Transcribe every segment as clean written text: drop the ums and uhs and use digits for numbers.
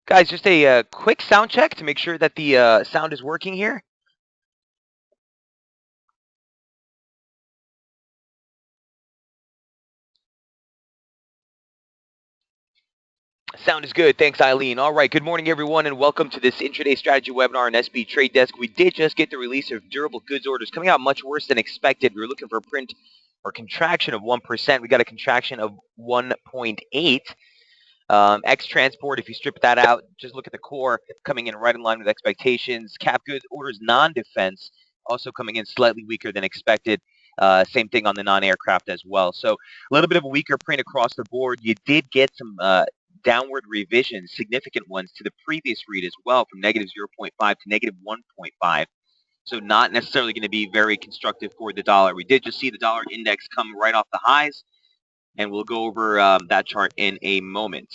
Guys, just a quick sound check to make sure that the sound is working here. Sound is good. Thanks, Eileen. All right. Good morning, everyone, and welcome to this intraday strategy webinar on SB Trade Desk. We did just get the release of durable goods orders coming out much worse than expected. We were looking for a print or contraction of 1%. We got a contraction of 1.8. X transport, if you strip that out, just look at the core coming in right in line with expectations. Cap goods orders non-defense also coming in slightly weaker than expected. Same thing on the non-aircraft as well. So a little bit of a weaker print across the board. You did get some downward revisions, significant ones to the previous read as well, from negative 0.5 to negative 1.5. So not necessarily going to be very constructive for the dollar. We did just see the dollar index come right off the highs, and we'll go over that chart in a moment.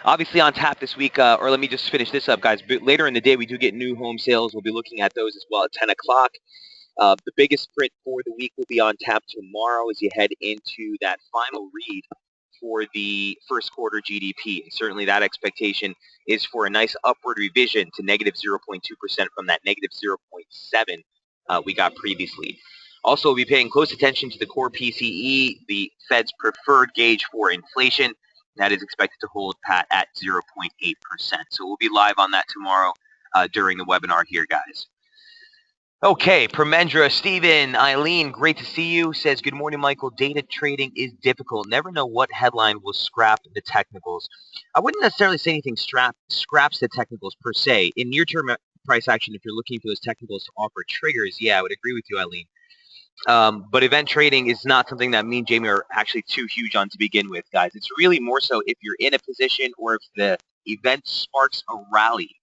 Obviously on tap this week, or let me just finish this up, guys. But later in the day, we do get new home sales. We'll be looking at those as well at 10 o'clock. The biggest print for the week will be on tap tomorrow as you head into that final read for the first quarter GDP. And certainly that expectation is for a nice upward revision to negative 0.2% from that negative 0.7 we got previously. Also, we'll be paying close attention to the core PCE, the Fed's preferred gauge for inflation. That is expected to hold pat at 0.8%. So we'll be live on that tomorrow during the webinar here, guys. Okay, Premendra, Steven, Eileen, great to see you. Says, good morning, Michael. Data trading is difficult. Never know what headline will scrap the technicals. I wouldn't necessarily say anything scraps the technicals per se. In near-term price action, if you're looking for those technicals to offer triggers, yeah, I would agree with you, Eileen. But event trading is not something that me and Jamie are actually too huge on to begin with, guys. It's really more so if you're in a position or if the event sparks a rally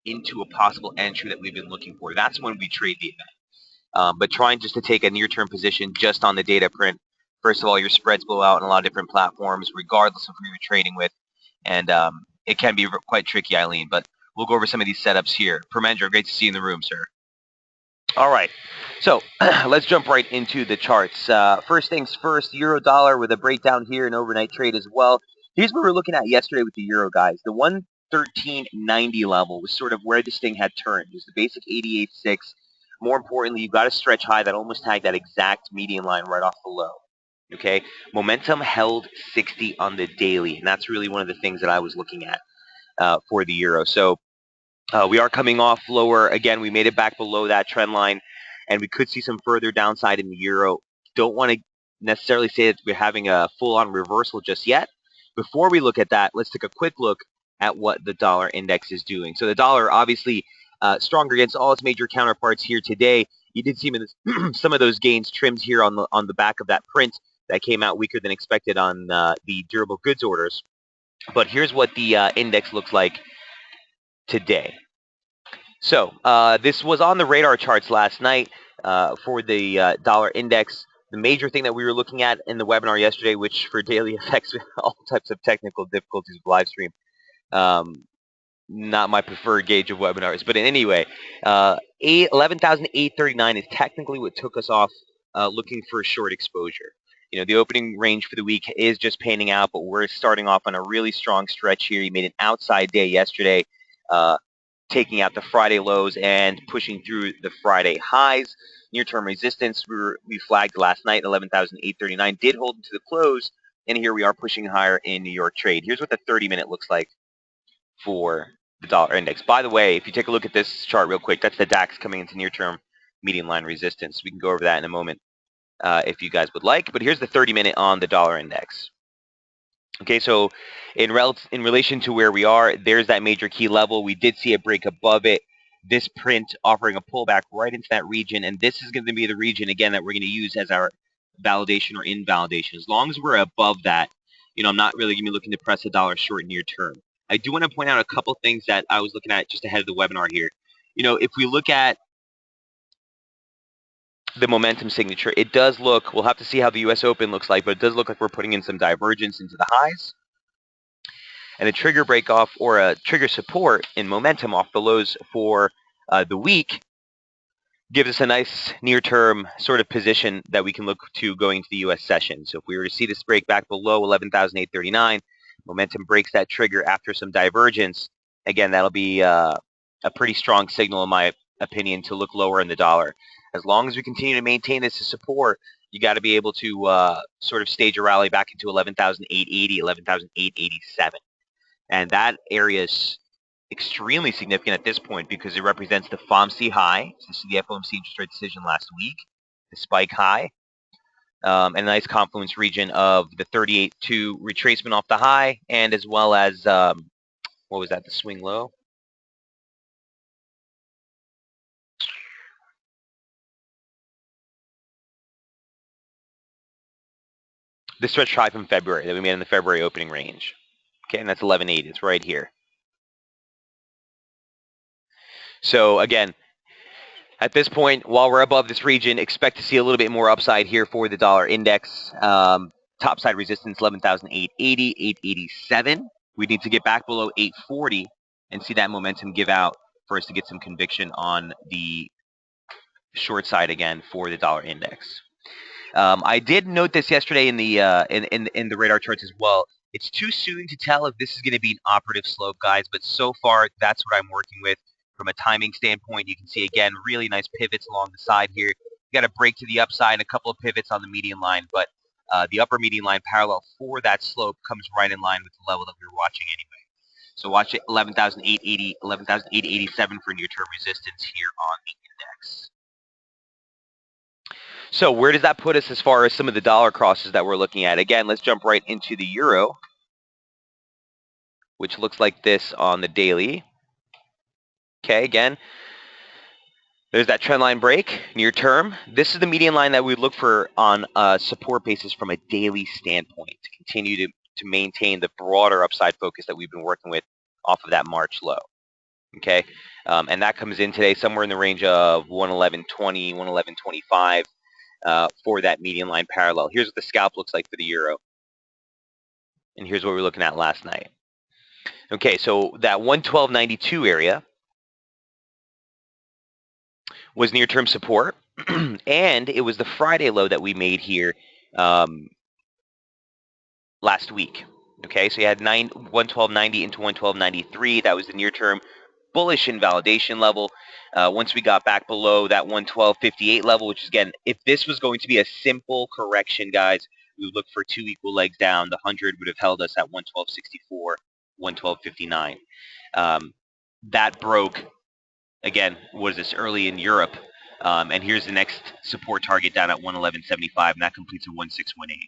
into a possible entry that we've been looking for. That's when we trade the event. But trying just to take a near-term position just on the data print, first of all, your spreads blow out on a lot of different platforms, regardless of who you're trading with. And it can be quite tricky, Eileen. But we'll go over some of these setups here. Permendra, great to see you in the room, sir. All right. So let's jump right into the charts. First things first, euro dollar with a breakdown here, an overnight trade as well. Here's what we were looking at yesterday with the euro, guys. The 113.90 level was sort of where this thing had turned. It was the basic 88.6. More importantly, you got a stretch high that almost tagged that exact median line right off the low. Okay, momentum held 60 on the daily, and that's really one of the things that I was looking at for the euro. So we are coming off lower. Again, we made it back below that trend line, and we could see some further downside in the euro. Don't want to necessarily say that we're having a full-on reversal just yet. Before we look at that, let's take a quick look at what the dollar index is doing. So the dollar, obviously, stronger against all its major counterparts here today. You did see some of those gains trimmed here on the back of that print that came out weaker than expected on the durable goods orders. But here's what the index looks like today. So this was on the radar charts last night for the dollar index. The major thing that we were looking at in the webinar yesterday, which for daily affects all types of technical difficulties with live stream, not my preferred gauge of webinars. But in any way, 11,839 is technically what took us off looking for a short exposure. You know, the opening range for the week is just panning out, but we're starting off on a really strong stretch here. You made an outside day yesterday, taking out the Friday lows and pushing through the Friday highs. Near-term resistance we flagged last night, 11,839, did hold into the close, and here we are pushing higher in New York trade. Here's what the 30-minute looks like for the dollar index. By the way, if you take a look at this chart real quick, that's the DAX coming into near-term median line resistance. We can go over that in a moment if you guys would like, but here's the 30-minute on the dollar index. Okay, so in relation to where we are, there's that major key level. We did see a break above it. This print offering a pullback right into that region, and this is going to be the region, again, that we're going to use as our validation or invalidation. As long as we're above that, you know, I'm not really going to be looking to press the dollar short near term. I do want to point out a couple things that I was looking at just ahead of the webinar here. You know, if we look at the momentum signature, it does look, we'll have to see how the US Open looks like, but it does look like we're putting in some divergence into the highs. And a trigger break off or a trigger support in momentum off the lows for the week gives us a nice near-term sort of position that we can look to going to the US session. So if we were to see this break back below 11,839, Momentum breaks that trigger after some divergence. Again, that'll be a pretty strong signal, in my opinion, to look lower in the dollar. As long as we continue to maintain this as support, you got to be able to sort of stage a rally back into 11,880, 11,887. And that area is extremely significant at this point because it represents the FOMC high. So this is the FOMC interest rate decision last week, the spike high, and a nice confluence region of the 38.2 retracement off the high, and as well as, what was that, the swing low? The stretch high from February that we made in the February opening range. Okay, and that's 11.8. It's right here. So again, at this point, while we're above this region, expect to see a little bit more upside here for the dollar index. Topside resistance 11,880, 887. We need to get back below 840 and see that momentum give out for us to get some conviction on the short side again for the dollar index. I did note this yesterday in the in the radar charts as well. It's too soon to tell if this is going to be an operative slope, guys, but so far that's what I'm working with. From a timing standpoint, you can see again really nice pivots along the side here. You got a break to the upside and a couple of pivots on the median line, but the upper median line parallel for that slope comes right in line with the level that we were watching anyway. So watch it 11,880, 11,887 for near-term resistance here on the index. So where does that put us as far as some of the dollar crosses that we're looking at? Again, let's jump right into the euro, which looks like this on the daily. Okay, again, there's that trend line break near term. This is the median line that we look for on a support basis from a daily standpoint to continue to maintain the broader upside focus that we've been working with off of that March low. Okay, and that comes in today somewhere in the range of 111.20, 111.25. For that median line parallel. Here's what the scalp looks like for the euro. And here's what we were looking at last night. Okay, so that 112.92 area was near-term support. And it was the Friday low that we made here last week. Okay, so you had 112.90 into 112.93. That was the near-term bullish invalidation level. Once we got back below that 112.58 level, which is, again, if this was going to be a simple correction, guys, we would look for two equal legs down. The 100 would have held us at 112.64, 112.59. That broke, again, was this early in Europe. And here's the next support target down at 111.75, and that completes a 1618.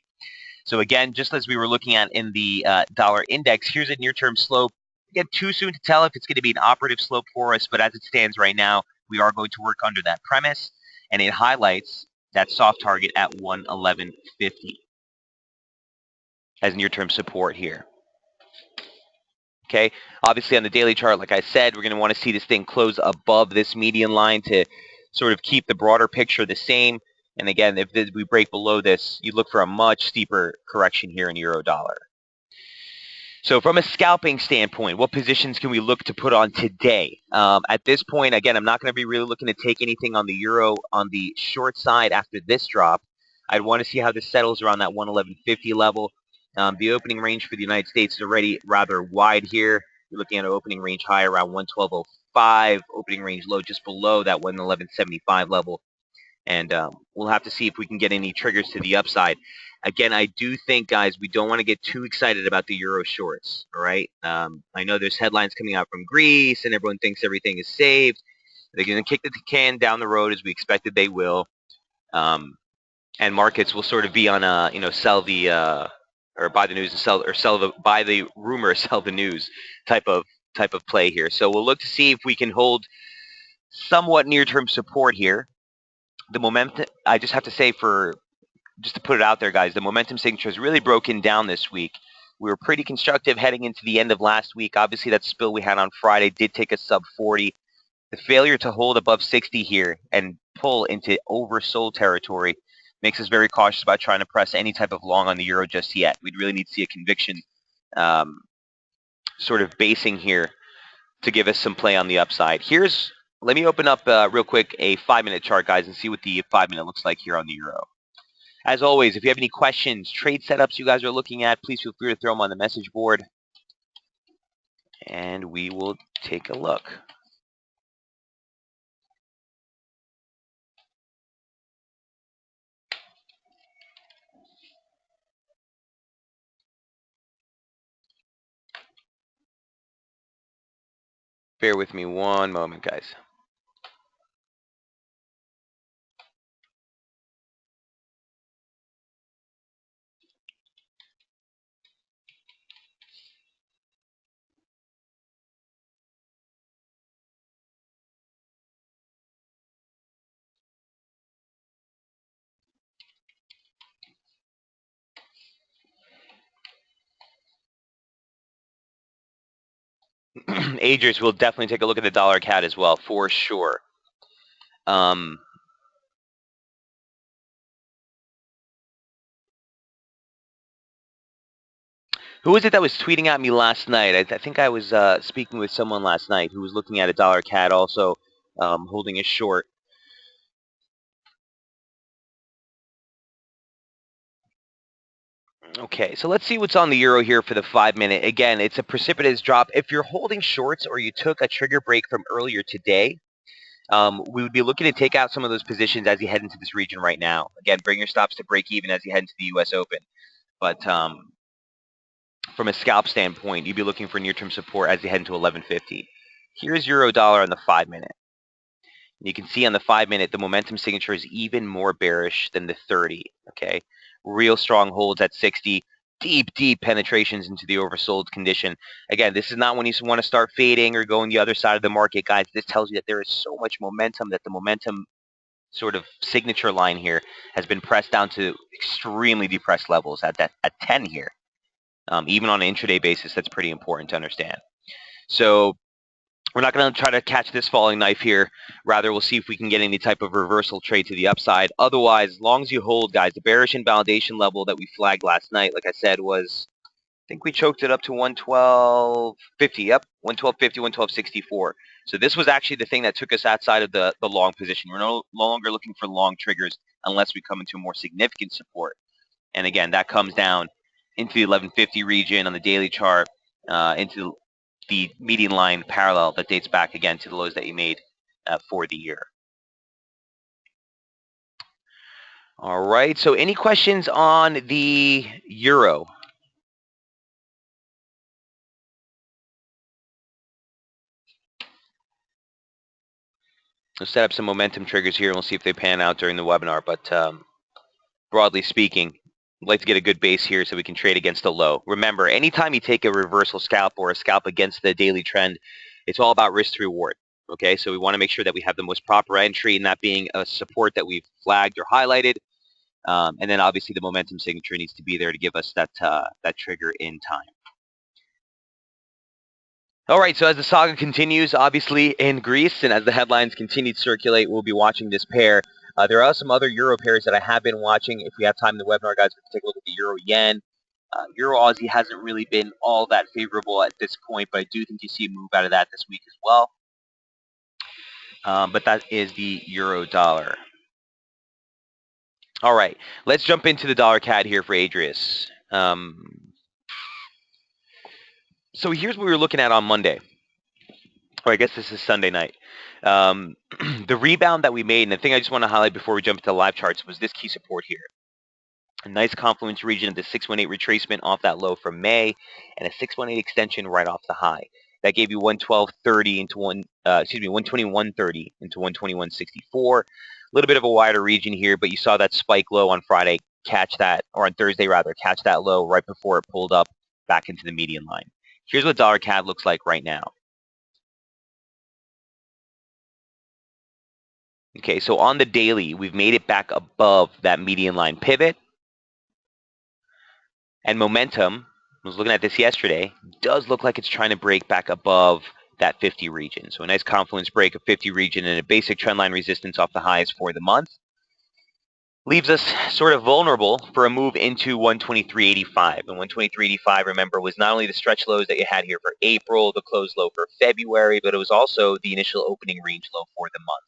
So again, just as we were looking at in the dollar index, here's a near-term slope. Again, too soon to tell if it's going to be an operative slope for us, but as it stands right now, we are going to work under that premise, and it highlights that soft target at 111.50 as near-term support here. Okay, obviously on the daily chart, like I said, we're going to want to see this thing close above this median line to sort of keep the broader picture the same. And again, if we break below this, you look for a much steeper correction here in euro dollar. So from a scalping standpoint, what positions can we look to put on today? At this point, again, I'm not going to be really looking to take anything on the euro on the short side after this drop. I'd want to see how this settles around that 111.50 level. The opening range for the United States is already rather wide here. You're looking at an opening range high around 112.05, opening range low just below that 111.75 level. And we'll have to see if we can get any triggers to the upside. Again, I do think, guys, we don't want to get too excited about the euro shorts, all right? I know there's headlines coming out from Greece, and everyone thinks everything is saved. They're going to kick the can down the road as we expected they will. And markets will sort of be on a, sell the, or buy the news and sell, or buy the rumor, sell the news type of play here. So we'll look to see if we can hold somewhat near-term support here. The momentum, I just have to say, just to put it out there, guys, the momentum signature has really broken down this week. We were pretty constructive heading into the end of last week. Obviously, that spill we had on Friday did take us sub 40. The failure to hold above 60 here and pull into oversold territory makes us very cautious about trying to press any type of long on the euro just yet. We'd really need to see a conviction sort of basing here to give us some play on the upside. Let me open up real quick a 5-minute chart, guys, and see what the 5-minute looks like here on the euro. As always, if you have any questions, trade setups you guys are looking at, please feel free to throw them on the message board, and we will take a look. Bear with me one moment, guys. Agers will definitely take a look at the dollar CAD as well, for sure. Who was it that was tweeting at me last night? I think I was speaking with someone last night who was looking at a dollar CAD also, holding a short. Okay, so let's see what's on the euro here for the 5-minute. Again, it's a precipitous drop. If you're holding shorts or you took a trigger break from earlier today, we would be looking to take out some of those positions as you head into this region right now. Again, bring your stops to break even as you head into the U.S. Open. But from a scalp standpoint, you'd be looking for near-term support as you head into 1150. Here's euro dollar on the 5-minute. You can see on the 5-minute, the momentum signature is even more bearish than the 30, okay? Real strong holds at 60, deep penetrations into the oversold condition. Again, this is not when you want to start fading or going the other side of the market, guys. This tells you that there is so much momentum that the momentum sort of signature line here has been pressed down to extremely depressed levels at 10 here. Even on an intraday basis, that's pretty important to understand. So we're not going to try to catch this falling knife here. Rather, we'll see if we can get any type of reversal trade to the upside. Otherwise, as long as you hold, guys, the bearish invalidation level that we flagged last night, like I said, was, I think we choked it up to 112.50. Yep, 112.50, 112.64. So this was actually the thing that took us outside of the long position. We're no longer looking for long triggers unless we come into a more significant support. And again, that comes down into the 1150 region on the daily chart, into the median line parallel that dates back again to the lows that you made for the year. All right. So any questions on the euro? We'll set up some momentum triggers here and we'll see if they pan out during the webinar. But broadly speaking, I'd like to get a good base here so we can trade against a low. Remember, anytime you take a reversal scalp or a scalp against the daily trend, it's all about risk to reward. Okay, so we want to make sure that we have the most proper entry, and that being a support that we've flagged or highlighted. And then obviously the momentum signature needs to be there to give us that trigger in time. All right, so as the saga continues, obviously in Greece, and as the headlines continue to circulate, we'll be watching this pair. There are some other euro pairs that I have been watching. If we have time in the webinar, guys, we can take a look at the euro yen. Euro Aussie hasn't really been all that favorable at this point, but I do think you see a move out of that this week as well. But that is the euro dollar. All right, let's jump into the dollar CAD here for Adrius. So here's what we were looking at on Monday. Or I guess this is Sunday night. The rebound that we made, and the thing I just want to highlight before we jump into the live charts, was this key support here. A nice confluence region of the 618 retracement off that low from May, and a 618 extension right off the high. That gave you 112.30 into 121.30 into 121.64. A little bit of a wider region here, but you saw that spike low on Friday catch that, or on Thursday rather, catch that low right before it pulled up back into the median line. Here's what dollar CAD looks like right now. Okay, so on the daily, we've made it back above that median line pivot. And momentum, I was looking at this yesterday, does look like it's trying to break back above that 50 region. So a nice confluence break of 50 region and a basic trendline resistance off the highs for the month. Leaves us sort of vulnerable for a move into 123.85. And 123.85, remember, was not only the stretch lows that you had here for April, the close low for February, but it was also the initial opening range low for the month.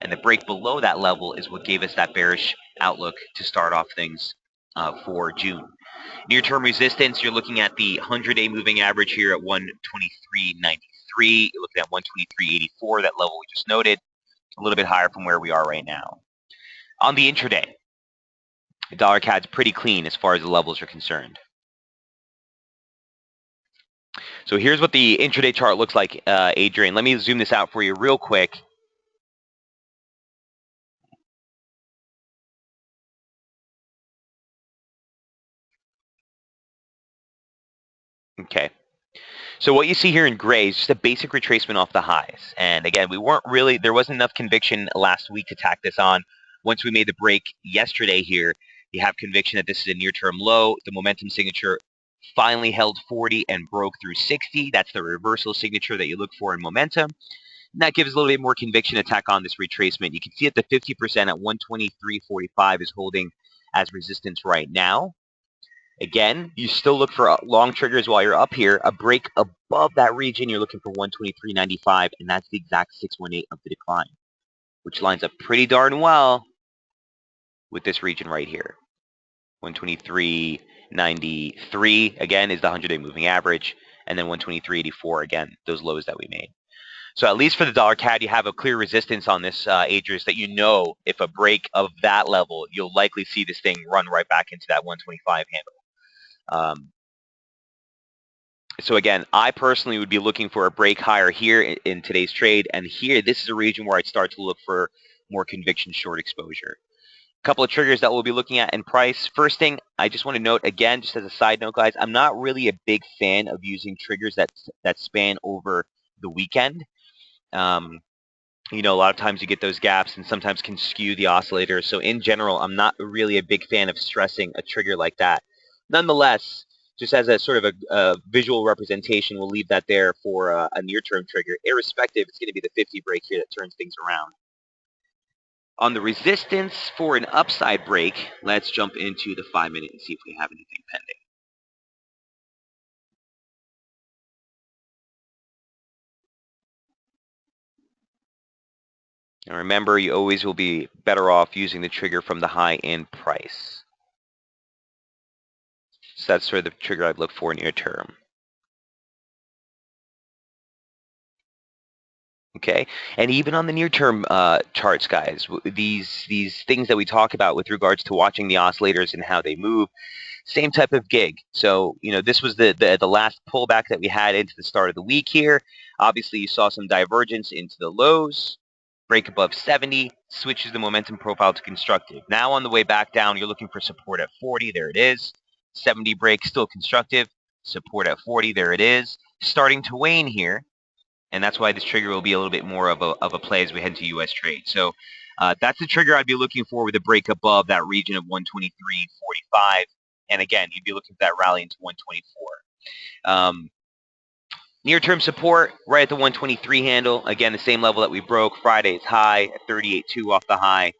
And the break below that level is what gave us that bearish outlook to start off things for June. Near-term resistance, you're looking at the 100-day moving average here at 123.93. You're looking at 123.84, that level we just noted, a little bit higher from where we are right now. On the intraday, the dollar CAD's pretty clean as far as the levels are concerned. So here's what the intraday chart looks like, Adrian. Let me zoom this out for you real quick. Okay. So what you see here in gray is just a basic retracement off the highs. And again, there wasn't enough conviction last week to tack this on. Once we made the break yesterday here, you have conviction that this is a near-term low. The momentum signature finally held 40 and broke through 60. That's the reversal signature that you look for in momentum. And that gives a little bit more conviction to tack on this retracement. You can see that the 50% at 123.45 is holding as resistance right now. Again, you still look for long triggers while you're up here. A break above that region, you're looking for 123.95, and that's the exact 618 of the decline, which lines up pretty darn well with this region right here. 123.93, again, is the 100-day moving average, and then 123.84, again, those lows that we made. So at least for the dollar CAD, you have a clear resistance on this, Adrius, that you know if a break of that level, you'll likely see this thing run right back into that 125 handle. So again, I personally would be looking for a break higher here in today's trade. And here, this is a region where I'd start to look for more conviction short exposure. A couple of triggers that we'll be looking at in price. First thing, I just want to note, again, just as a side note, guys, I'm not really a big fan of using triggers that span over the weekend. You know, a lot of times you get those gaps and sometimes can skew the oscillator. So in general, I'm not really a big fan of stressing a trigger like that. Nonetheless, just as a sort of a visual representation, we'll leave that there for a near-term trigger. Irrespective, it's going to be the 50 break here that turns things around. On the resistance for an upside break, let's jump into the 5-minute and see if we have anything pending. And remember, you always will be better off using the trigger from the high in price. So that's sort of the trigger I'd look for near term. Okay, and even on the near-term charts, guys, these things that we talk about with regards to watching the oscillators and how they move, same type of gig. So, you know, this was the last pullback that we had into the start of the week here. Obviously, you saw some divergence into the lows, break above 70, switches the momentum profile to constructive. Now on the way back down, you're looking for support at 40. There it is. 70 break, still constructive. Support at 40. There it is. Starting to wane here. And that's why this trigger will be a little bit more of a play as we head to U.S. trade. So that's the trigger I'd be looking for with a break above that region of 123.45. And again, you'd be looking for that rally into 124. Near-term support right at the 123 handle. Again, the same level that we broke Friday's high at 38.2 off the high.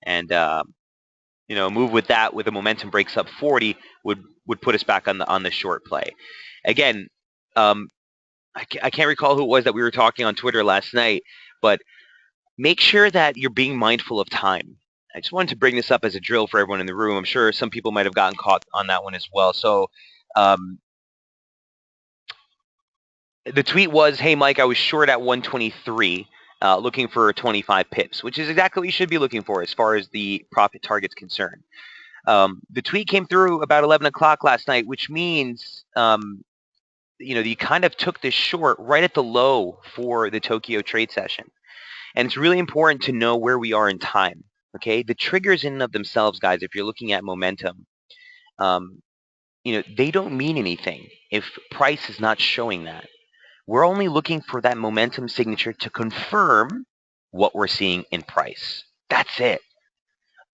And, you know, move with that with a momentum breaks up 40 would put us back on the short play. Again, I can't recall who it was that we were talking on Twitter last night, but make sure that you're being mindful of time. I just wanted to bring this up as a drill for everyone in the room. I'm sure some people might have gotten caught on that one as well. So the tweet was, hey, Mike, I was short at 123, looking for 25 pips, which is exactly what you should be looking for as far as the profit target's concerned. The tweet came through about 11 o'clock last night, which means you know, you kind of took this short right at the low for the Tokyo trade session. And it's really important to know where we are in time, okay? The triggers in and of themselves, guys, if you're looking at momentum, you know, they don't mean anything if price is not showing that. We're only looking for that momentum signature to confirm what we're seeing in price. That's it.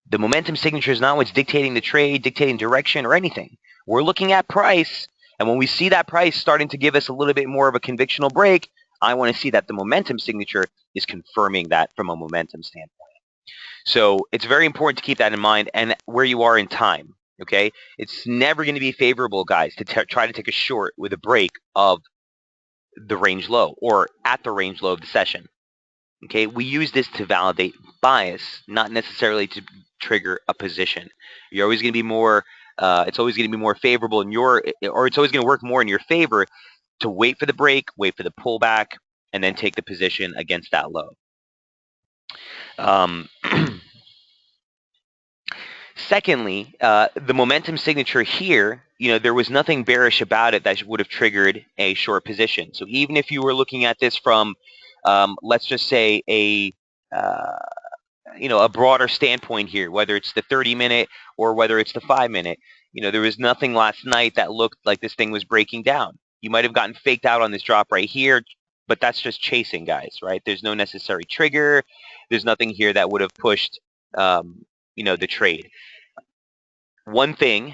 The momentum signature is not what's dictating the trade, dictating direction, or anything. We're looking at price, and when we see that price starting to give us a little bit more of a convictional break, I want to see that the momentum signature is confirming that from a momentum standpoint. So it's very important to keep that in mind and where you are in time, okay? It's never going to be favorable, guys, to try to take a short with a break of the range low or at the range low of the session. Okay, we use this to validate bias, not necessarily to trigger a position. You're always going to be more. It's always going to be more favorable in your, or it's always going to work more in your favor to wait for the break, wait for the pullback, and then take the position against that low. Um, Secondly, the momentum signature here, there was nothing bearish about it that would have triggered a short position. So even if you were looking at this from, let's just say uh, a broader standpoint here, whether it's the 30-minute or whether it's the 5-minute, there was nothing last night that looked like this thing was breaking down. You might have gotten faked out on this drop right here, but that's just chasing, guys, right? There's no necessary trigger. There's nothing here that would have pushed, the trade. One thing,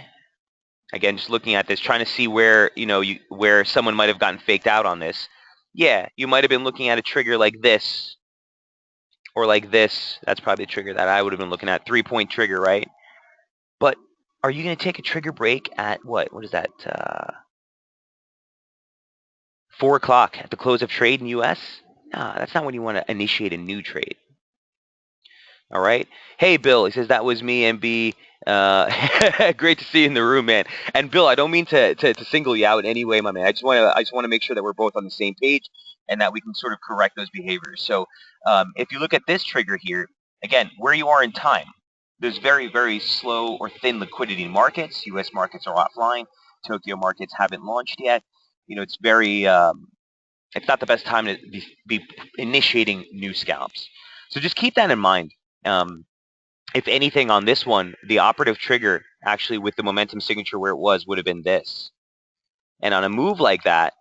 again, just looking at this, trying to see where where someone might have gotten faked out on this. Yeah, you might have been looking at a trigger like this or like this. That's probably the trigger that I would have been looking at. 3-point trigger, right? But are you going to take a trigger break at what? What is that? 4 o'clock at the close of trade in U.S.? Nah, that's not when you want to initiate a new trade. All right. Hey, Bill. He says that was me, MB. Great to see you in the room, man. And Bill, I don't mean to single you out in any way, my man. I just want to make sure that we're both on the same page and that we can sort of correct those behaviors. So, if you look at this trigger here, again, where you are in time, there's very, very slow or thin liquidity in markets. U.S. markets are offline. Tokyo markets haven't launched yet. It's very it's not the best time to be initiating new scalps. So just keep that in mind. Um, if anything, on this one, the operative trigger actually with the momentum signature where it was would have been this. And on a move like that,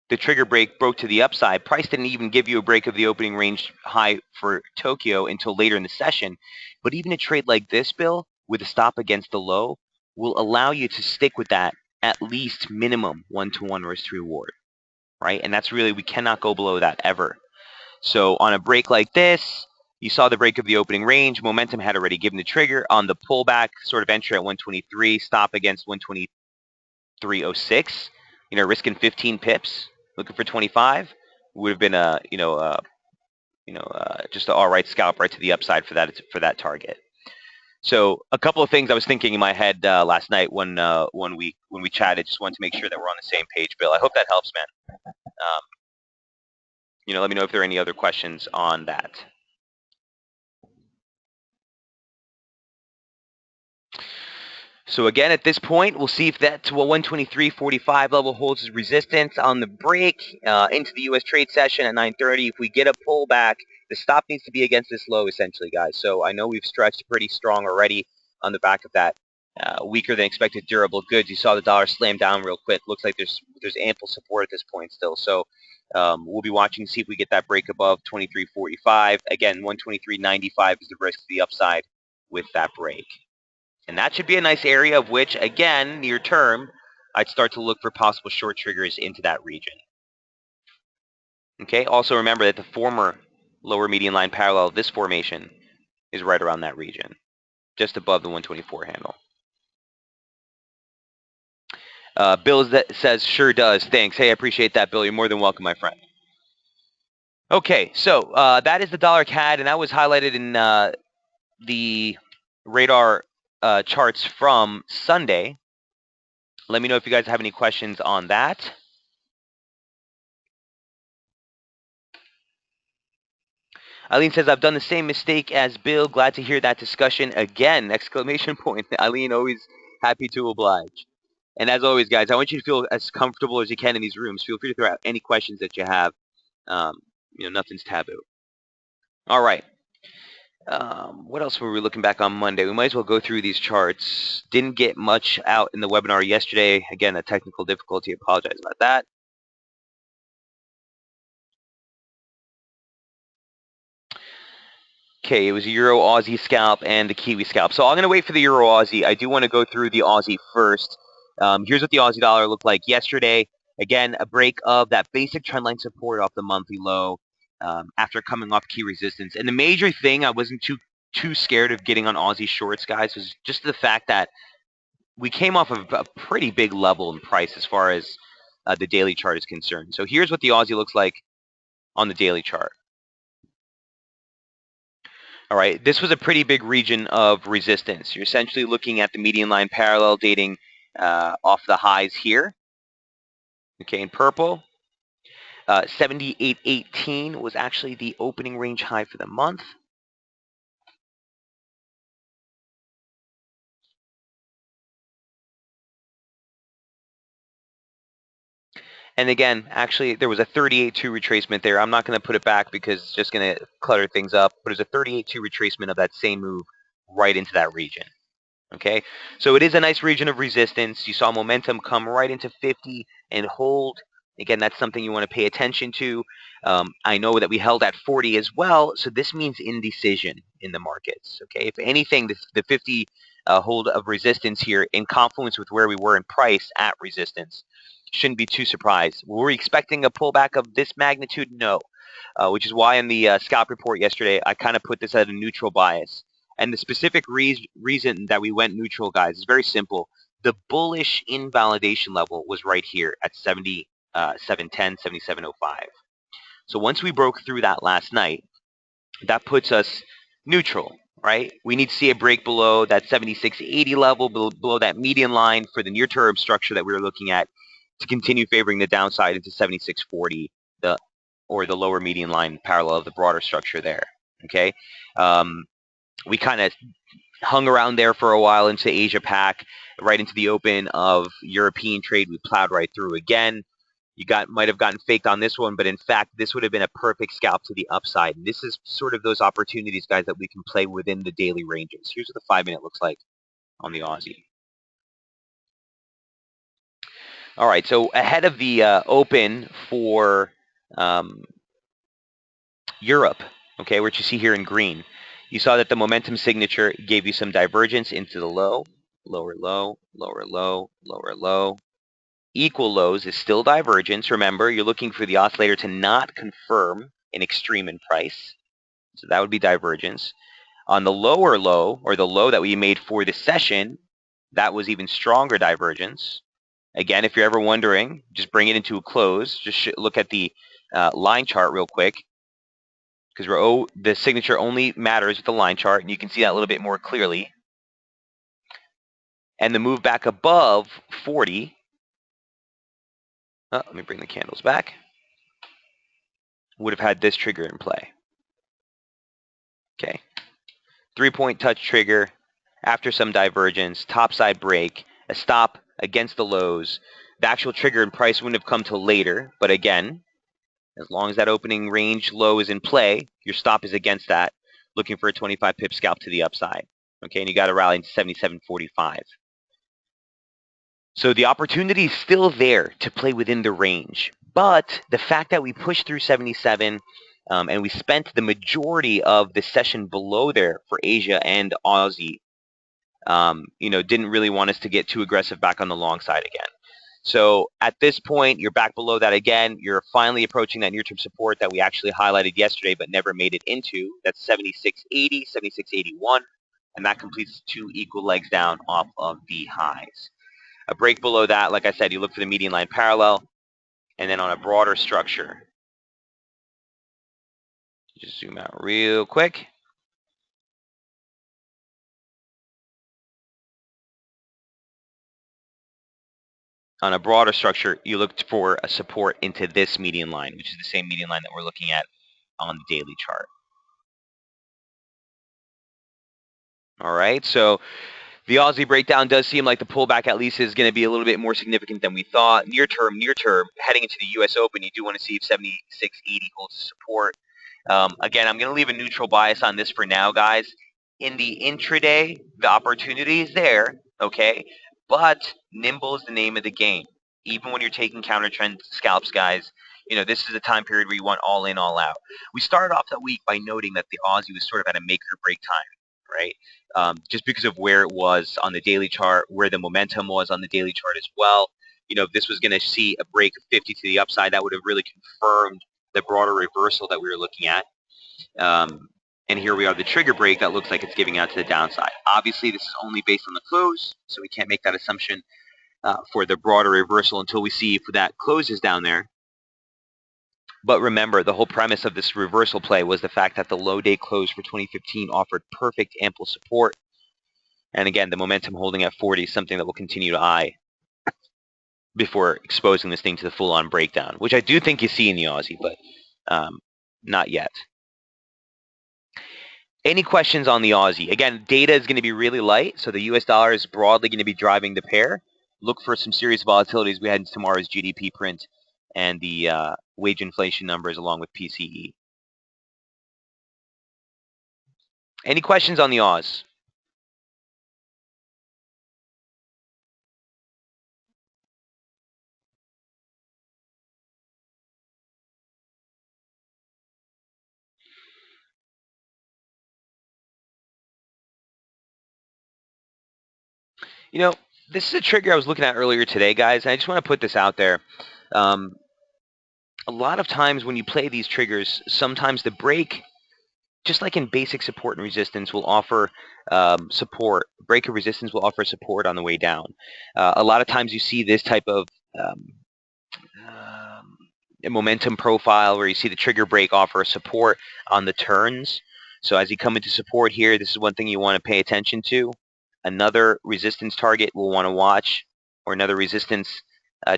the trigger break broke to the upside. Price didn't even give you a break of the opening range high for Tokyo until later in the session. But even a trade like this, Bill, with a stop against the low, will allow you to stick with that at least minimum 1-to-1 risk to reward, right? And that's really, we cannot go below that ever. So on a break like this, you saw the break of the opening range. Momentum had already given the trigger on the pullback sort of entry at 123, stop against 123.06. Risking 15 pips, looking for 25 would have been just an all right scalp right to the upside for that target. So a couple of things I was thinking in my head last night when we chatted. Just wanted to make sure that we're on the same page, Bill. I hope that helps, man. Let me know if there are any other questions on that. So again, at this point, we'll see if that to a 123.45 level holds resistance on the break into the U.S. trade session at 9:30. If we get a pullback, the stop needs to be against this low, essentially, guys. So I know we've stretched pretty strong already on the back of that weaker than expected durable goods. You saw the dollar slam down real quick. Looks like there's ample support at this point still. So we'll be watching to see if we get that break above 23.45. Again, 123.95 is the risk to the upside with that break. And that should be a nice area of which, again, near term, I'd start to look for possible short triggers into that region. Okay, also remember that the former lower median line parallel of this formation is right around that region, just above the 124 handle. Bill says, sure does. Thanks. Hey, I appreciate that, Bill. You're more than welcome, my friend. Okay, so that is the dollar CAD, and that was highlighted in the radar charts from Sunday. Let me know if you guys have any questions on that. Eileen says, I've done the same mistake as Bill. Glad to hear that discussion again. Exclamation point. Eileen, always happy to oblige. And as always, guys, I want you to feel as comfortable as you can in these rooms. Feel free to throw out any questions that you have. Nothing's taboo. All right. What else were we looking back on Monday? We might as well go through these charts. Didn't get much out in the webinar yesterday. Again, a technical difficulty. Apologize about that. Okay, it was a Euro Aussie scalp and the Kiwi scalp. So I'm going to wait for the Euro Aussie. I do want to go through the Aussie first. Here's what the Aussie dollar looked like yesterday. Again, a break of that basic trendline support off the monthly low after coming off key resistance. And the major thing I wasn't too scared of getting on Aussie shorts, guys, was just the fact that we came off of a pretty big level in price as far as the daily chart is concerned. So here's what the Aussie looks like on the daily chart. All right, this was a pretty big region of resistance. You're essentially looking at the median line parallel dating off the highs here. Okay, in purple. 78.18 was actually the opening range high for the month. And again, actually, there was a 38.2 retracement there. I'm not going to put it back because it's just going to clutter things up. But there's a 38.2 retracement of that same move right into that region. Okay, so it is a nice region of resistance. You saw momentum come right into 50 and hold. Again, that's something you want to pay attention to. I know that we held at 40 as well, so this means indecision in the markets. Okay, if anything, the 50 hold of resistance here in confluence with where we were in price at resistance shouldn't be too surprised. Were we expecting a pullback of this magnitude? No, which is why in the scalp report yesterday, I kind of put this at a neutral bias. And the specific reason that we went neutral, guys, is very simple. The bullish invalidation level was right here at 7710, 7705. So once we broke through that last night, that puts us neutral, right? We need to see a break below that 7680 level, below that median line for the near-term structure that we were looking at to continue favoring the downside into 7640, or the lower median line parallel of the broader structure there. Okay, we kind of hung around there for a while into Asia Pac, right into the open of European trade. We plowed right through again. You might have gotten faked on this one, but in fact, this would have been a perfect scalp to the upside. And this is sort of those opportunities, guys, that we can play within the daily ranges. Here's what the 5-minute looks like on the Aussie. All right, so ahead of the open for Europe, okay, which you see here in green, you saw that the momentum signature gave you some divergence into the low, lower low, lower low, lower low. Equal lows is still divergence. Remember, you're looking for the oscillator to not confirm an extreme in price. So that would be divergence. On the lower low, or the low that we made for the session, that was even stronger divergence. Again, if you're ever wondering, just bring it into a close. Just look at the line chart real quick, because the signature only matters with the line chart, and you can see that a little bit more clearly. And the move back above 40, let me bring the candles back, would have had this trigger in play. Okay, 3-point touch trigger after some divergence, topside break, a stop against the lows. The actual trigger and price wouldn't have come till later, but again, as long as that opening range low is in play, your stop is against that, looking for a 25 pip scalp to the upside. Okay, and you got to rally into 77.45. So the opportunity is still there to play within the range, but the fact that we pushed through 77 and we spent the majority of the session below there for Asia and Aussie, didn't really want us to get too aggressive back on the long side again. So at this point, you're back below that again. You're finally approaching that near-term support that we actually highlighted yesterday but never made it into. That's 76.80, 76.81, and that completes 2 equal legs down off of the highs. A break below that, like I said, you look for the median line parallel, and then on a broader structure, just zoom out real quick. On a broader structure, you look for a support into this median line, which is the same median line that we're looking at on the daily chart. All right, so the Aussie breakdown does seem like the pullback at least is going to be a little bit more significant than we thought. Near term, heading into the U.S. Open, you do want to see if 76.80 holds support. Again, I'm going to leave a neutral bias on this for now, guys. In the intraday, the opportunity is there, okay? But nimble is the name of the game. Even when you're taking counter trend scalps, guys, this is a time period where you want all in, all out. We started off that week by noting that the Aussie was sort of at a make or break time, right? Just because of where it was on the daily chart, where the momentum was on the daily chart as well. If this was going to see a break of 50 to the upside, that would have really confirmed the broader reversal that we were looking at. And here we are, the trigger break that looks like it's giving out to the downside. Obviously, this is only based on the close, so we can't make that assumption for the broader reversal until we see if that closes down there. But remember, the whole premise of this reversal play was the fact that the low day close for 2015 offered perfect ample support. And again, the momentum holding at 40 is something that we'll continue to eye before exposing this thing to the full-on breakdown, which I do think you see in the Aussie, but not yet. Any questions on the Aussie? Again, data is going to be really light, so the US dollar is broadly going to be driving the pair. Look for some serious volatility as we head into tomorrow's GDP print and the wage inflation numbers along with PCE. Any questions on the Aus? You know, this is a trigger I was looking at earlier today, guys, and I just want to put this out there. A lot of times when you play these triggers, sometimes the break, just like in basic support and resistance, will offer support. Break of resistance will offer support on the way down. A lot of times you see this type of momentum profile where you see the trigger break offer support on the turns. So as you come into support here, this is one thing you want to pay attention to. Another resistance target we'll want to watch, or another resistance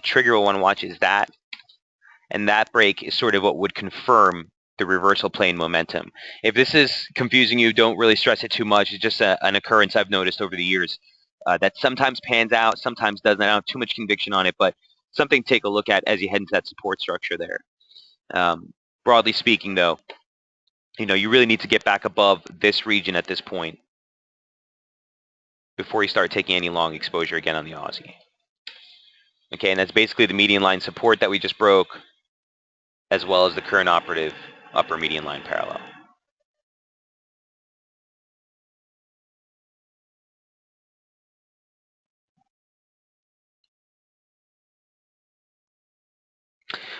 trigger we'll want to watch is that. And that break is sort of what would confirm the reversal plane momentum. If this is confusing you, don't really stress it too much. It's just an occurrence I've noticed over the years that sometimes pans out, sometimes doesn't. I don't have too much conviction on it, but something to take a look at as you head into that support structure there. Broadly speaking, though, you really need to get back above this region at this point before you start taking any long exposure again on the Aussie. Okay, and that's basically the median line support that we just broke, as well as the current operative upper median line parallel.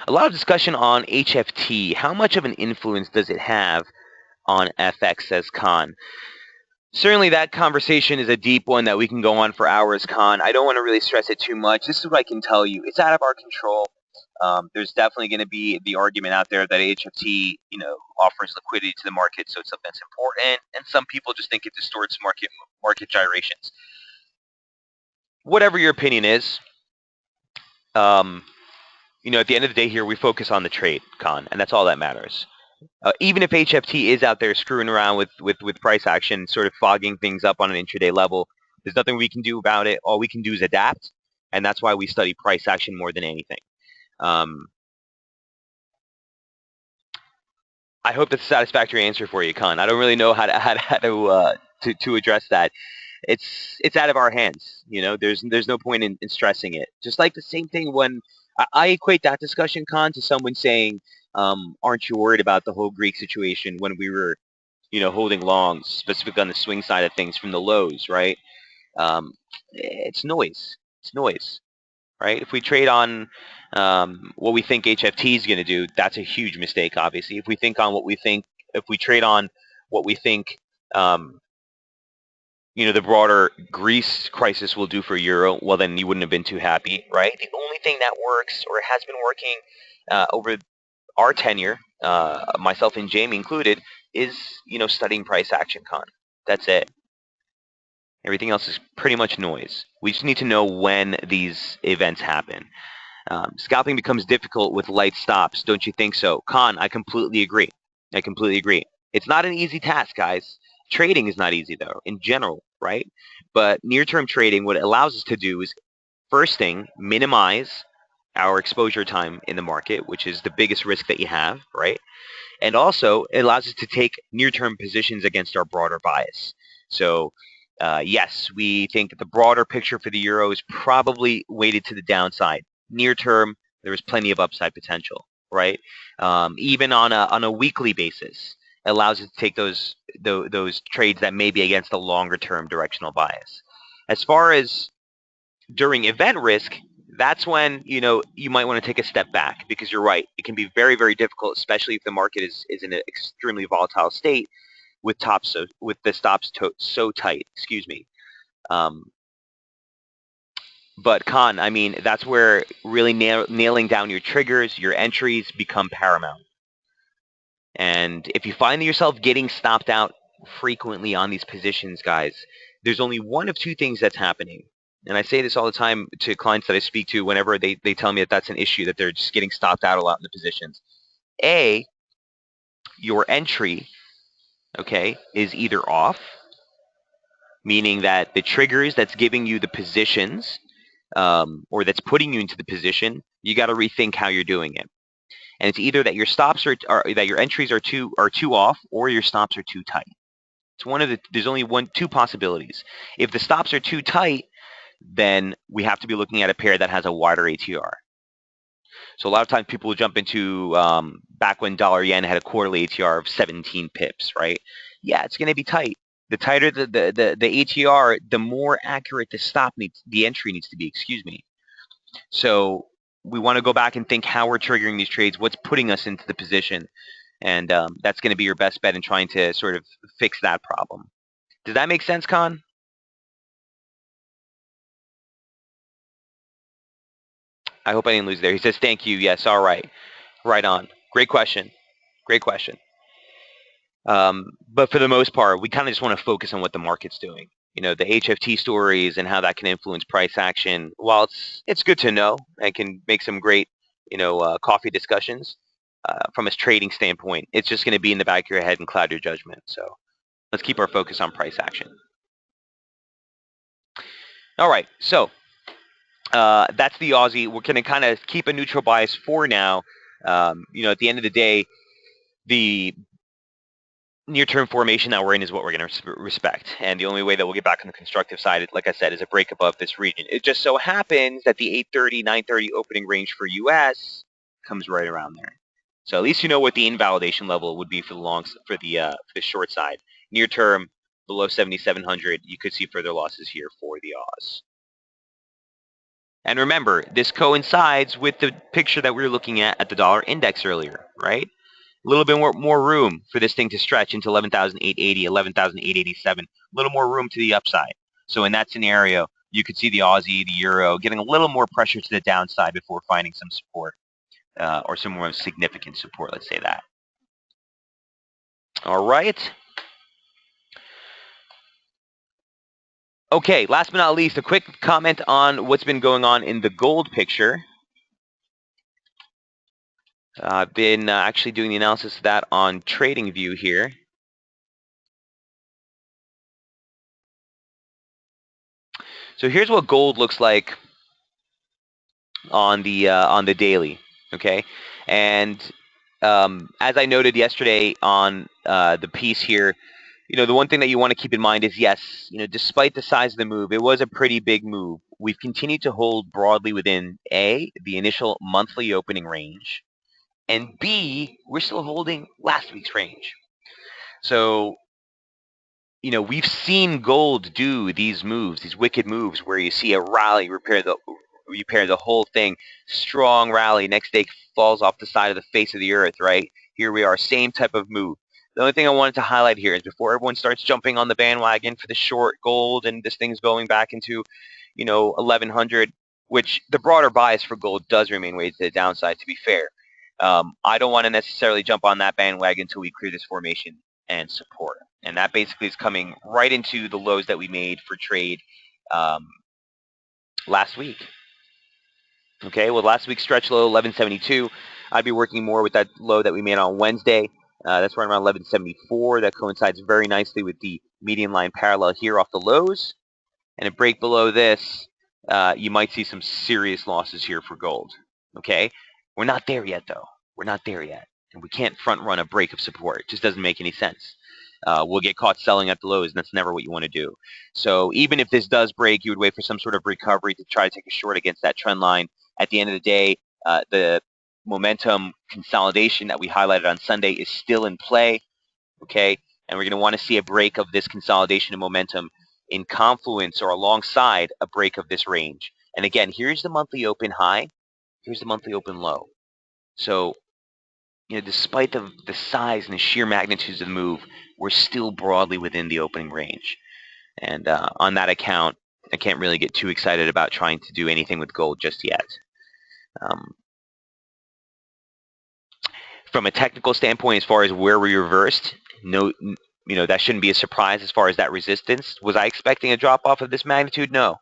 A lot of discussion on HFT. How much of an influence does it have on FX, says Khan? Certainly that conversation is a deep one that we can go on for hours, Khan. I don't want to really stress it too much. This is what I can tell you. It's out of our control. There's definitely going to be the argument out there that HFT, offers liquidity to the market, so it's something that's important. And some people just think it distorts market gyrations. Whatever your opinion is, at the end of the day here, we focus on the trade, Khan, and that's all that matters. Even if HFT is out there screwing around with price action, sort of fogging things up on an intraday level, there's nothing we can do about it. All we can do is adapt, and that's why we study price action more than anything. I hope that's a satisfactory answer for you, Khan. I don't really know how to address that. It's out of our hands. There's no point in stressing it. Just like the same thing when I equate that discussion, Khan, to someone saying, aren't you worried about the whole Greek situation when we were, holding longs, specifically on the swing side of things from the lows, right? It's noise. It's noise, right? If we trade on what we think HFT is going to do, that's a huge mistake, obviously. If we trade on what we think, the broader Greece crisis will do for euro, well, then you wouldn't have been too happy, right? The only thing that works or has been working over our tenure, myself and Jamie included, is, studying price action, Con. That's it. Everything else is pretty much noise. We just need to know when these events happen. Scalping becomes difficult with light stops, don't you think so? Con, I completely agree. It's not an easy task, guys. Trading is not easy, though, in general, right? But near-term trading, what it allows us to do is, first thing, minimize our exposure time in the market, which is the biggest risk that you have, right? And also, it allows us to take near-term positions against our broader bias. So, yes, we think the broader picture for the euro is probably weighted to the downside. Near term, there is plenty of upside potential, right? Even on a weekly basis, it allows us to take those trades that may be against a longer term directional bias. As far as during event risk, that's when you might want to take a step back, because you're right. It can be very, very difficult, especially if the market is in an extremely volatile state with the stops so tight. Excuse me. But Con, I mean, that's where really nailing down your triggers, your entries become paramount. And if you find yourself getting stopped out frequently on these positions, guys, there's only one of two things that's happening. And I say this all the time to clients that I speak to whenever they tell me that that's an issue, that they're just getting stopped out a lot in the positions. A, your entry, okay, is either off, meaning that the triggers that's giving you the positions, or that's putting you into the position, you got to rethink how you're doing it. And it's either that your stops are that your entries are too off, or your stops are too tight. It's one of the. There's only two possibilities. If the stops are too tight, then we have to be looking at a pair that has a wider ATR. So a lot of times people will jump into back when dollar yen had a quarterly ATR of 17 pips, right? Yeah, it's going to be tight. The tighter the ATR, the more accurate the entry needs to be. Excuse me. So we want to go back and think how we're triggering these trades, what's putting us into the position, and that's going to be your best bet in trying to sort of fix that problem. Does that make sense, Con? I hope I didn't lose there. He says, thank you. Yes, all right. Right on. Great question. Great question. But for the most part, we kind of just want to focus on what the market's doing. You know, the HFT stories and how that can influence price action. While it's good to know and can make some great, coffee discussions, from a trading standpoint, it's just going to be in the back of your head and cloud your judgment. So let's keep our focus on price action. All right, so that's the Aussie. We're going to kind of keep a neutral bias for now. At the end of the day, the near-term formation that we're in is what we're going to respect. And the only way that we'll get back on the constructive side, like I said, is a break above this region. It just so happens that the 830, 930 opening range for US comes right around there. So at least you know what the invalidation level would be for the short side. Near term, below 7,700, you could see further losses here for the Oz. And remember, this coincides with the picture that we were looking at the dollar index earlier, right? A little bit more room for this thing to stretch into 11,880, 11,887. A little more room to the upside. So in that scenario, you could see the Aussie, the Euro, getting a little more pressure to the downside before finding some support, or some more significant support, let's say that. All right. Okay, last but not least, a quick comment on what's been going on in the gold picture. I've been actually doing the analysis of that on TradingView here. So here's what gold looks like on the daily, okay? And as I noted yesterday on the piece here, the one thing that you want to keep in mind is, yes, despite the size of the move, it was a pretty big move. We've continued to hold broadly within A, the initial monthly opening range, and B, we're still holding last week's range. So, we've seen gold do these moves, these wicked moves, where you see a rally repair the whole thing, strong rally, next day falls off the side of the face of the earth, right? Here we are, same type of move. The only thing I wanted to highlight here is, before everyone starts jumping on the bandwagon for the short gold and this thing's going back into, 1100, which the broader bias for gold does remain way to the downside, to be fair. I don't want to necessarily jump on that bandwagon until we clear this formation and support. And that basically is coming right into the lows that we made for trade last week. Okay, well, last week's stretch low, 1172. I'd be working more with that low that we made on Wednesday. That's right around 1174. That coincides very nicely with the median line parallel here off the lows. And a break below this, you might see some serious losses here for gold. Okay, we're not there yet, though. We're not there yet. And we can't front run a break of support. It just doesn't make any sense. We'll get caught selling at the lows, and that's never what you want to do. So even if this does break, you would wait for some sort of recovery to try to take a short against that trend line. At the end of the day, the momentum consolidation that we highlighted on Sunday is still in play, okay? And we're going to want to see a break of this consolidation and momentum in confluence or alongside a break of this range. And again, here's the monthly open high. Here's the monthly open low. So, despite the size and the sheer magnitudes of the move, we're still broadly within the opening range. And on that account, I can't really get too excited about trying to do anything with gold just yet. From a technical standpoint, as far as where we reversed, that shouldn't be a surprise as far as that resistance. Was I expecting a drop off of this magnitude? No.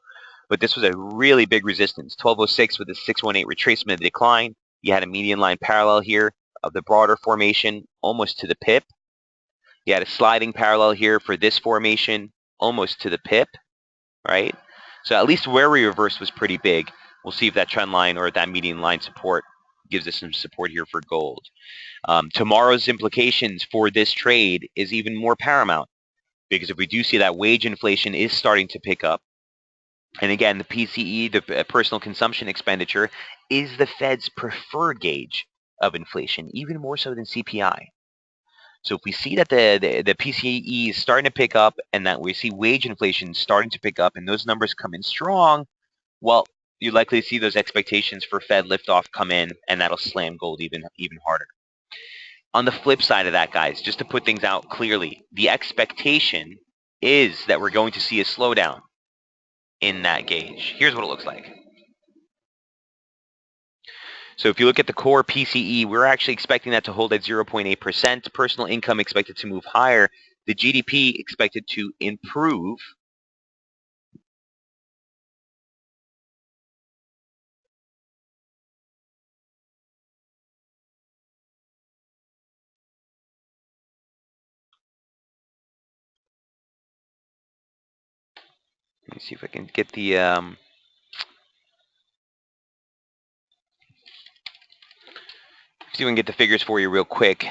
But this was a really big resistance. 1206 with a 618 retracement of the decline. You had a median line parallel here of the broader formation almost to the pip. You had a sliding parallel here for this formation almost to the pip, right? So at least where we reversed was pretty big. We'll see if that trend line or that median line support gives us some support here for gold. Tomorrow's implications for this trade is even more paramount, because if we do see that wage inflation is starting to pick up, and again, the PCE, the personal consumption expenditure, is the Fed's preferred gauge of inflation, even more so than CPI. So if we see that the PCE is starting to pick up and that we see wage inflation starting to pick up and those numbers come in strong, well, you likely see those expectations for Fed liftoff come in, and that'll slam gold even harder. On the flip side of that, guys, just to put things out clearly, the expectation is that we're going to see a slowdown in that gauge. Here's what it looks like. So if you look at the core PCE, we're actually expecting that to hold at 0.8%. Personal income expected to move higher. The GDP expected to improve. Let me see if I can get the see if we can get the figures for you real quick.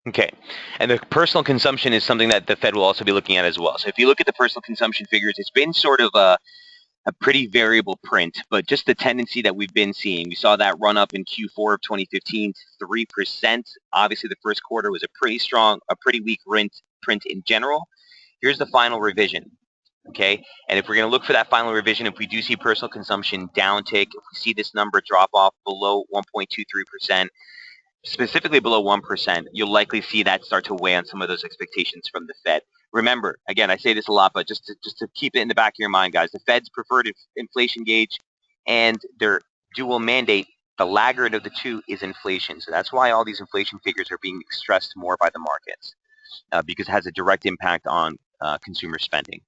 Okay, and the personal consumption is something that the Fed will also be looking at as well. So if you look at the personal consumption figures, it's been sort of a pretty variable print, but just the tendency that we've been seeing. We saw that run up in Q4 of 2015 to 3%. Obviously, the first quarter was a pretty weak print in general. Here's the final revision, okay? And if we're going to look for that final revision, if we do see personal consumption downtick, if we see this number drop off below 1.23%, specifically below 1%, you'll likely see that start to weigh on some of those expectations from the Fed. Remember, again, I say this a lot, but just to keep it in the back of your mind, guys, the Fed's preferred inflation gauge and their dual mandate, the laggard of the two is inflation. So that's why all these inflation figures are being stressed more by the markets, because it has a direct impact on consumer spending.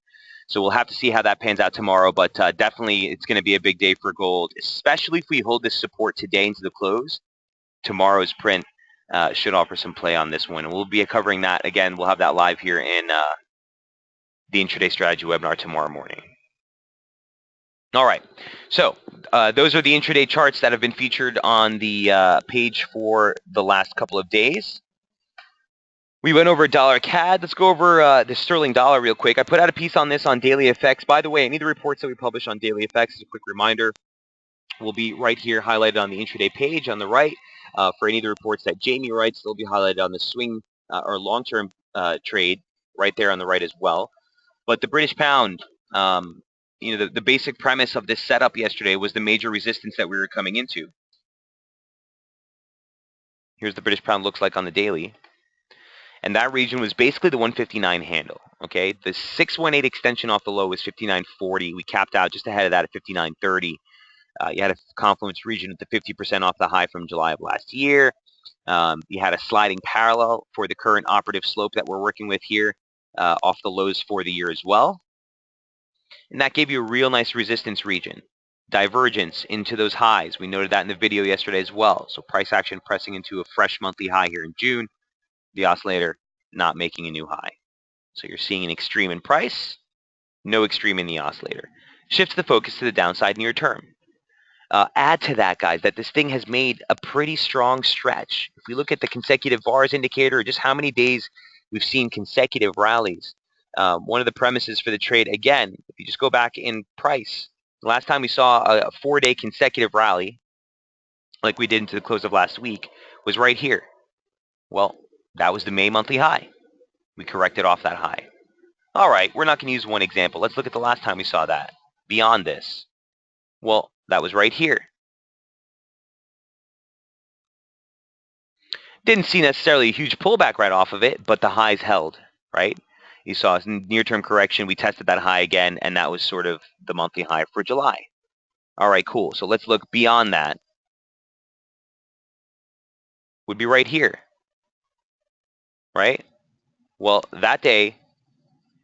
So we'll have to see how that pans out tomorrow, but definitely it's going to be a big day for gold, especially if we hold this support today into the close. Tomorrow's print should offer some play on this one. And we'll be covering that again. We'll have that live here in the Intraday Strategy webinar tomorrow morning. All right. So those are the intraday charts that have been featured on the page for the last couple of days. We went over dollar CAD. Let's go over the sterling dollar real quick. I put out a piece on this on Daily FX. By the way, any of the reports that we publish on Daily FX, as a quick reminder, will be right here highlighted on the intraday page on the right. For any of the reports that Jamie writes, they'll be highlighted on the swing or long-term trade right there on the right as well. But the British pound, the basic premise of this setup yesterday was the major resistance that we were coming into. Here's the British pound looks like on the daily. And that region was basically the 159 handle, okay? The 618 extension off the low was 59.40. We capped out just ahead of that at 59.30. You had a confluence region with the 50% off the high from July of last year. You had a sliding parallel for the current operative slope that we're working with here off the lows for the year as well. And that gave you a real nice resistance region. Divergence into those highs. We noted that in the video yesterday as well. So price action pressing into a fresh monthly high here in June. The oscillator not making a new high. So you're seeing an extreme in price, no extreme in the oscillator. Shifts the focus to the downside near term. Add to that, guys, that this thing has made a pretty strong stretch. If we look at the consecutive VARs indicator, just how many days we've seen consecutive rallies, One of the premises for the trade, again, if you just go back in price, the last time we saw a 4-day consecutive rally, like we did into the close of last week, was right here. Well, that was the May monthly high. We corrected off that high. All right, we're not going to use one example. Let's look at the last time we saw that. Beyond this. Well, that was right here. Didn't see necessarily a huge pullback right off of it, but the highs held, right? You saw a near-term correction. We tested that high again, and that was sort of the monthly high for July. All right, cool. So let's look beyond that. Would be right here, right? Well, that day,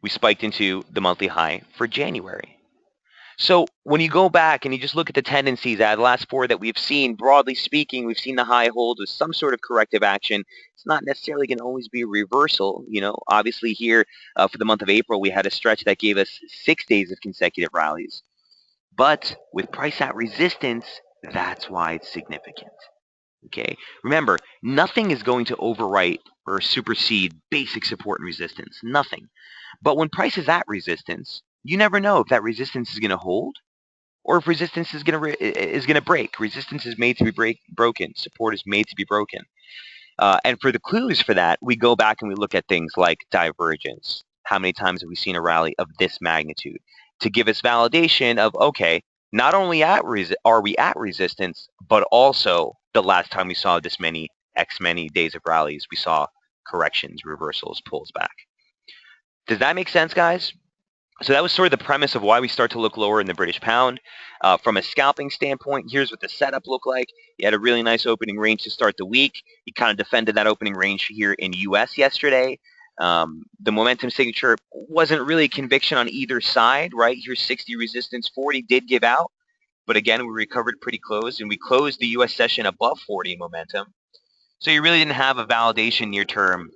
we spiked into the monthly high for January. So when you go back and you just look at the tendencies out of the last 4 that we've seen, broadly speaking, we've seen the high hold with some sort of corrective action. It's not necessarily going to always be a reversal. Obviously here for the month of April, we had a stretch that gave us 6 days of consecutive rallies. But with price at resistance, that's why it's significant. Okay. Remember, nothing is going to overwrite or supersede basic support and resistance. Nothing. But when price is at resistance, you never know if that resistance is going to hold or if resistance is going to break. Resistance is made to be broken. Support is made to be broken. And for the clues for that, we go back and we look at things like divergence. How many times have we seen a rally of this magnitude to give us validation of, okay, not only are we at resistance, but also the last time we saw this many days of rallies, we saw corrections, reversals, pulls back. Does that make sense, guys? So that was sort of the premise of why we start to look lower in the British pound. From a scalping standpoint, here's what the setup looked like. You had a really nice opening range to start the week. You kind of defended that opening range here in US yesterday. The momentum signature wasn't really a conviction on either side, right? Here's 60 resistance, 40 did give out. But again, we recovered pretty close, and we closed the US session above 40 in momentum. So you really didn't have a validation near term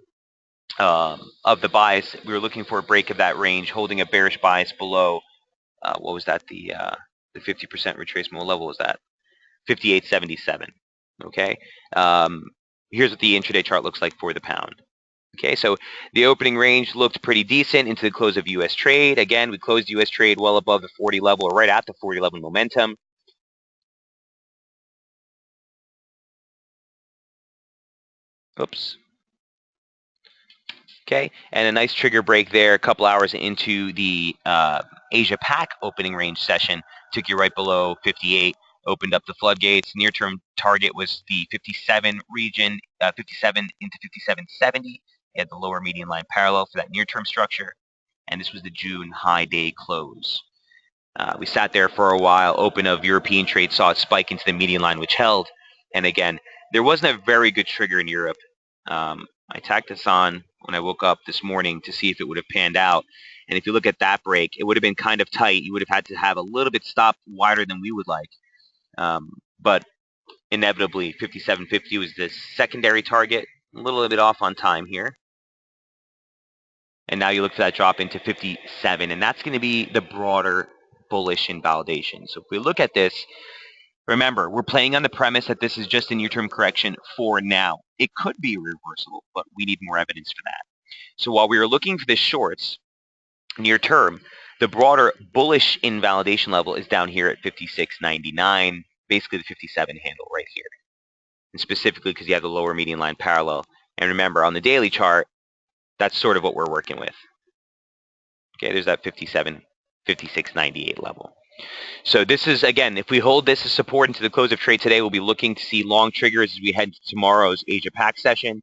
of the bias. We were looking for a break of that range, holding a bearish bias below. What was that? The 50% retracement. What level was that? 58.77. Okay. Here's what the intraday chart looks like for the pound. Okay, so the opening range looked pretty decent into the close of U.S. trade. Again, we closed U.S. trade well above the 40 level, or right at the 40 level momentum. Oops. Okay, and a nice trigger break there a couple hours into the Asia Pac opening range session. Took you right below 58, opened up the floodgates. Near-term target was the 57 region, 57 into 57.70. Had the lower median line parallel for that near-term structure, and this was the June high day close. We sat there for a while. Open of European trade saw it spike into the median line, which held. And again, there wasn't a very good trigger in Europe. I tacked this on when I woke up this morning to see if it would have panned out. And if you look at that break, it would have been kind of tight. You would have had to have a little bit stop wider than we would like. But inevitably, 57.50 was the secondary target. A little bit off on time here. And now you look for that drop into 57. And that's going to be the broader bullish invalidation. So if we look at this, remember, we're playing on the premise that this is just a near-term correction for now. It could be a reversal, but we need more evidence for that. So while we were looking for the shorts near term, the broader bullish invalidation level is down here at 56.99, basically the 57 handle right here. And specifically because you have the lower median line parallel. And remember, on the daily chart, that's sort of what we're working with. Okay, there's that 56.98 level. So this is, again, if we hold this as support into the close of trade today, we'll be looking to see long triggers as we head to tomorrow's Asia Pac session.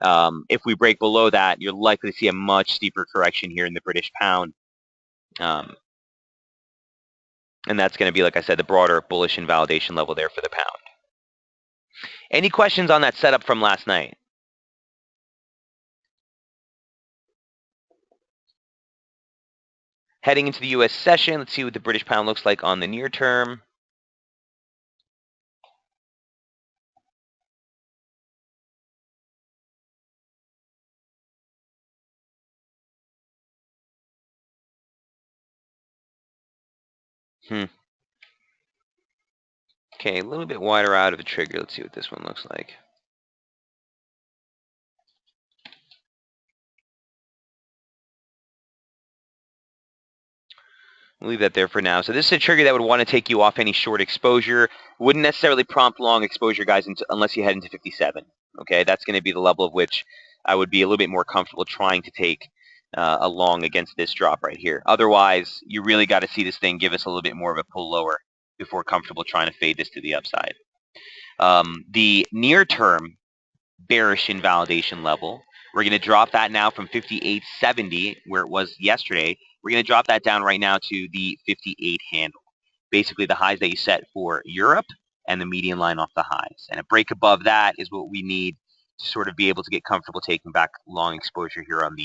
If we break below that, you're likely to see a much steeper correction here in the British pound. And that's going to be, like I said, the broader bullish invalidation level there for the pound. Any questions on that setup from last night? Heading into the U.S. session, let's see what the British pound looks like on the near term. Okay, a little bit wider out of the trigger. Let's see what this one looks like. We'll leave that there for now. So this is a trigger that would want to take you off any short exposure. Wouldn't necessarily prompt long exposure, guys, unless you head into 57. Okay, that's going to be the level of which I would be a little bit more comfortable trying to take a long against this drop right here. Otherwise, you really got to see this thing give us a little bit more of a pull lower before comfortable trying to fade this to the upside. The near-term bearish invalidation level, we're going to drop that now from 58.70, where it was yesterday. We're going to drop that down right now to the 58 handle. Basically, the highs that you set for Europe and the median line off the highs. And a break above that is what we need to sort of be able to get comfortable taking back long exposure here on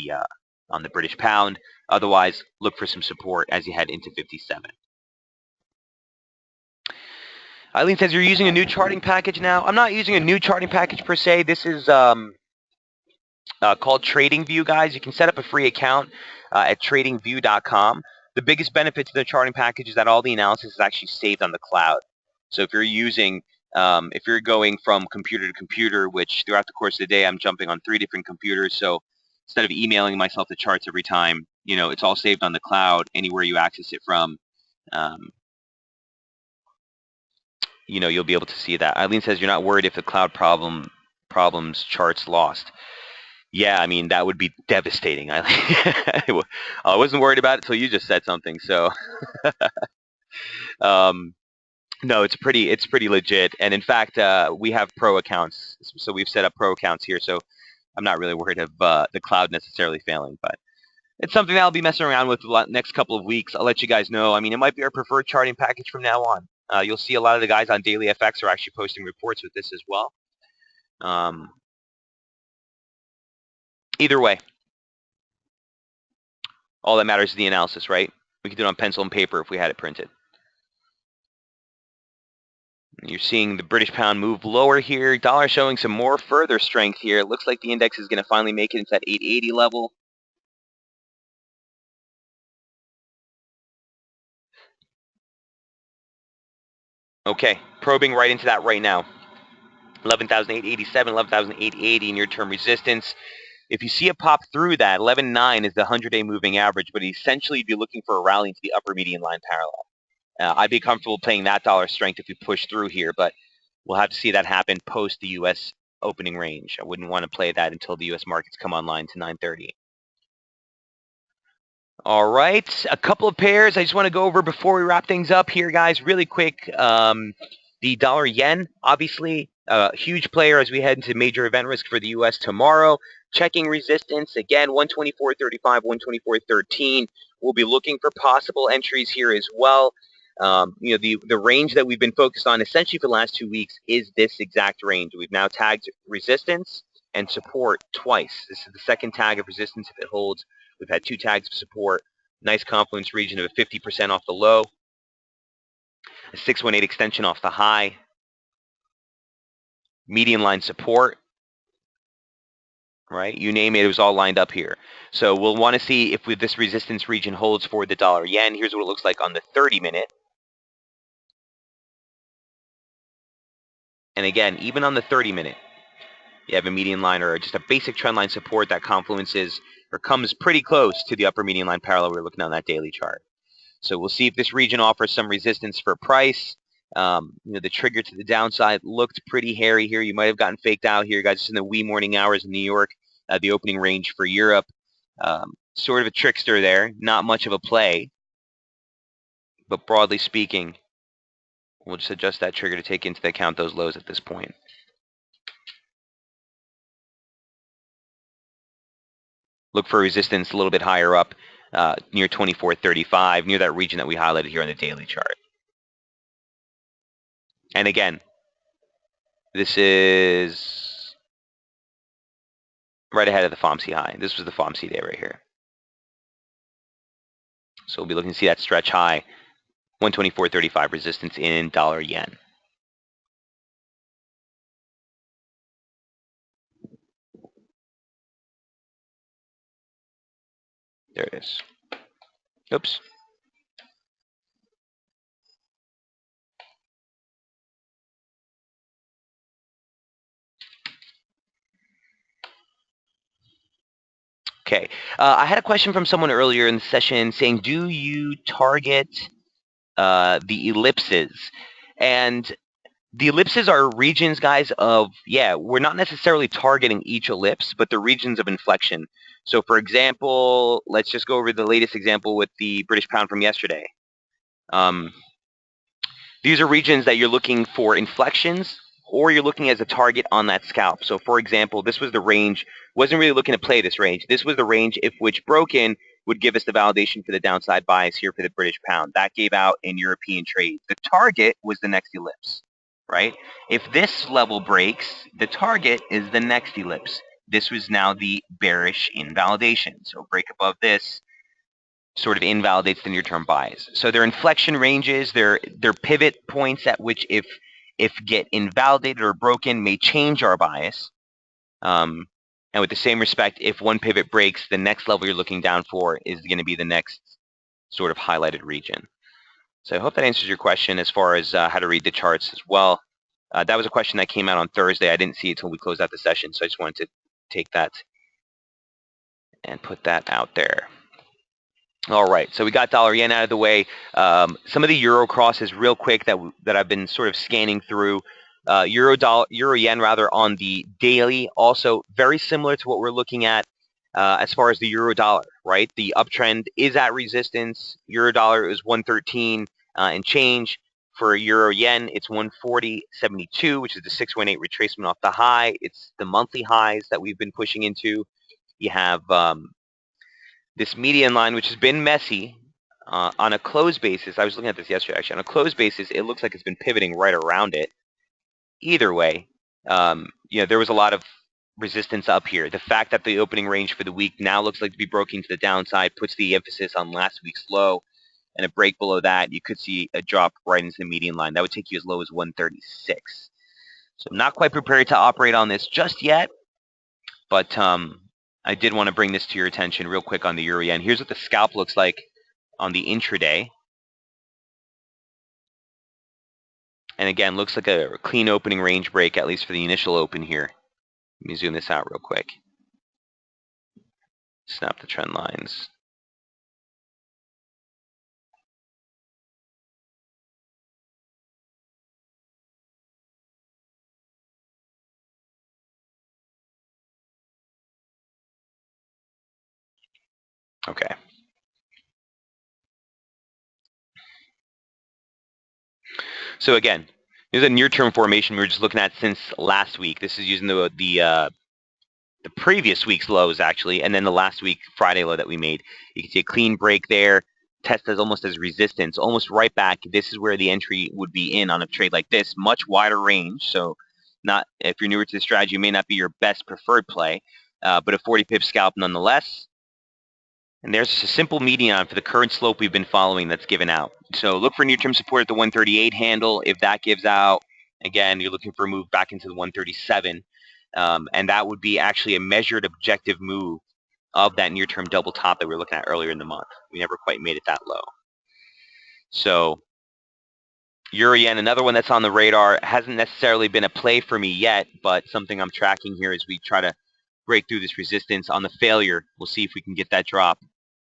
the British pound. Otherwise, look for some support as you head into 57. Eileen says you're using a new charting package now. I'm not using a new charting package per se. This is called TradingView, guys. You can set up a free account at tradingview.com. The biggest benefit to the charting package is that all the analysis is actually saved on the cloud. So if you're using, if you're going from computer to computer, which throughout the course of the day, I'm jumping on 3 different computers. So instead of emailing myself the charts every time, you know, it's all saved on the cloud anywhere you access it from. You know, you'll be able to see that. Eileen says you're not worried if the cloud problems charts lost. Yeah, I mean, that would be devastating. I wasn't worried about it until you just said something. So, no, it's pretty legit. And in fact, we have pro accounts, so we've set up pro accounts here. So I'm not really worried of the cloud necessarily failing, but it's something that I'll be messing around with the next couple of weeks. I'll let you guys know. I mean, it might be our preferred charting package from now on. You'll see a lot of the guys on Daily FX are actually posting reports with this as well. Either way, all that matters is the analysis, right? We could do it on pencil and paper if we had it printed. You're seeing the British pound move lower here. Dollar showing some more further strength here. It looks like the index is going to finally make it into that 880 level. Okay, probing right into that right now. 11,887, 11,880 near-term resistance. If you see a pop through that, 11.9 is the 100-day moving average, but essentially you'd be looking for a rally into the upper median line parallel. I'd be comfortable playing that dollar strength if we push through here, but we'll have to see that happen post the U.S. opening range. I wouldn't want to play that until the U.S. markets come online to 9:30. All right, a couple of pairs I just want to go over before we wrap things up here, guys, really quick. The dollar yen, obviously, a huge player as we head into major event risk for the U.S. tomorrow. Checking resistance, again, 124.35, 124.13. We'll be looking for possible entries here as well. You know, the range that we've been focused on essentially for the last 2 weeks is this exact range. We've now tagged resistance and support twice. This is the second tag of resistance if it holds. We've had 2 tags of support. Nice confluence region of a 50% off the low. A 618 extension off the high. Median line support. Right? You name it, it was all lined up here. So we'll want to see if this resistance region holds for the dollar yen. Here's what it looks like on the 30-minute. And again, even on the 30-minute, you have a median line or just a basic trend line support that confluences or comes pretty close to the upper median line parallel we're looking on that daily chart. So we'll see if this region offers some resistance for price. You know, the trigger to the downside looked pretty hairy here. You might have gotten faked out here, guys, just in the wee morning hours in New York. The opening range for Europe. Sort of a trickster there. Not much of a play. But broadly speaking, we'll just adjust that trigger to take into account those lows at this point. Look for resistance a little bit higher up, near 24.35, near that region that we highlighted here on the daily chart. And again, this is right ahead of the FOMC high. This was the FOMC day right here. So we'll be looking to see that stretch high, 124.35 resistance in dollar yen. There it is. Oops. Okay. I had a question from someone earlier in the session saying, do you target the ellipses? And the ellipses are regions, guys, of, yeah, we're not necessarily targeting each ellipse, but the regions of inflection. So, for example, let's just go over the latest example with the British pound from yesterday. These are regions that you're looking for inflections, or you're looking as a target on that scalp. So, for example, this was the range. Wasn't really looking to play this range. This was the range if which broken would give us the validation for the downside bias here for the British pound. That gave out in European trade. The target was the next ellipse, right? If this level breaks, the target is the next ellipse. This was now the bearish invalidation. So break above this sort of invalidates the near-term bias. So they're inflection ranges, they're pivot points at which if get invalidated or broken may change our bias. And with the same respect, if one pivot breaks, the next level you're looking down for is going to be the next sort of highlighted region. So I hope that answers your question as far as how to read the charts as well. That was a question that came out on Thursday. I didn't see it until we closed out the session, so I just wanted to take that and put that out there. All right, so we got dollar yen out of the way. Some of the euro crosses real quick that I've been sort of scanning through. Euro yen rather on the daily, also very similar to what we're looking at as far as the euro dollar, right? The uptrend is at resistance. Euro dollar is 113 and change. For euro yen, it's 140.72, which is the 618 retracement off the high. It's the monthly highs that we've been pushing into. You have this median line, which has been messy on a close basis. I was looking at this yesterday, actually. On a close basis, it looks like it's been pivoting right around it. Either way, there was a lot of resistance up here. The fact that the opening range for the week now looks like to be broken to the downside puts the emphasis on last week's low, and a break below that, you could see a drop right into the median line. That would take you as low as 136. So I'm not quite prepared to operate on this just yet, but I did want to bring this to your attention real quick on the euro yen. Here's what the scalp looks like on the intraday. And again, looks like a clean opening range break, at least for the initial open here. Let me zoom this out real quick. Snap the trend lines. Okay. So again, there's a near-term formation we were just looking at since last week. This is using the previous week's lows, actually, and then the last week Friday low that we made. You can see a clean break there. Test as almost as resistance, almost right back. This is where the entry would be in on a trade like this. Much wider range. So not if you're newer to the strategy, it may not be your best preferred play, but a 40 pip scalp nonetheless. And there's a simple median for the current slope we've been following that's given out. So look for near-term support at the 138 handle. If that gives out, again, you're looking for a move back into the 137. And that would be actually a measured objective move of that near-term double top that we were looking at earlier in the month. We never quite made it that low. So euro yen, another one that's on the radar, hasn't necessarily been a play for me yet, but something I'm tracking here as we try to break through this resistance. On the failure, we'll see if we can get that drop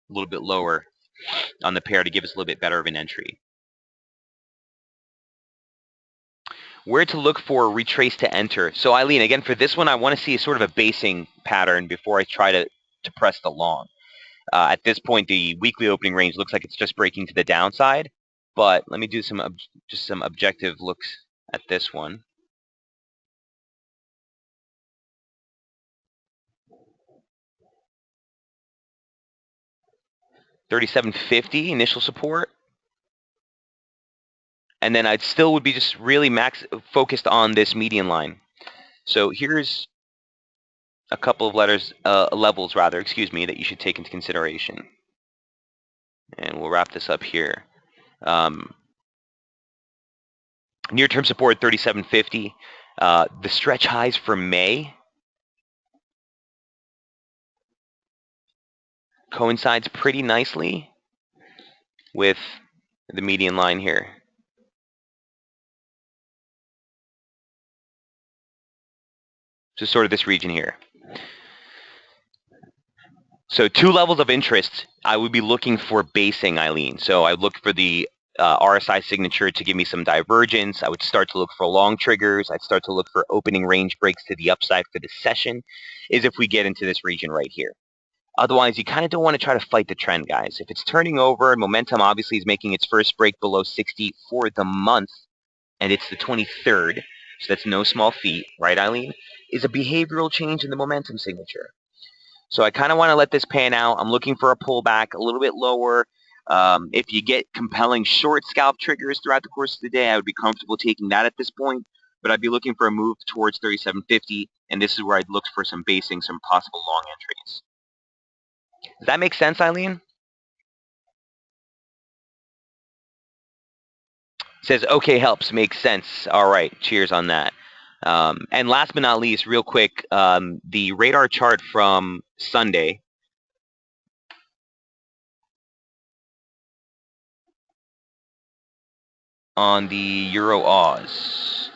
a little bit lower on the pair to give us a little bit better of an entry. Where to look for retrace to enter. So Eileen, again, for this one, I want to see sort of a basing pattern before I try to press the long. At this point, the weekly opening range looks like it's just breaking to the downside, but let me do just some objective looks at this one. $37.50 initial support. And then I'd still would be just really focused on this median line. So here's a couple of levels rather, that you should take into consideration. And we'll wrap this up here. Near-term support 37.50. The stretch highs for May coincides pretty nicely with the median line here. So sort of this region here. So 2 levels of interest, I would be looking for basing, Eileen. So I would look for the RSI signature to give me some divergence. I would start to look for long triggers. I'd start to look for opening range breaks to the upside for the session, is if we get into this region right here. Otherwise, you kind of don't want to try to fight the trend, guys. If it's turning over and momentum obviously is making its first break below 60 for the month, and it's the 23rd, so that's no small feat, right, Eileen? Is a behavioral change in the momentum signature. So I kind of want to let this pan out. I'm looking for a pullback a little bit lower. If you get compelling short scalp triggers throughout the course of the day, I would be comfortable taking that at this point. But I'd be looking for a move towards 37.50, and this is where I'd look for some basing, some possible long entries. Does that make sense, Eileen? Says, okay, helps, makes sense. All right, cheers on that. And last but not least, real quick, the radar chart from Sunday. On the Euro Oz.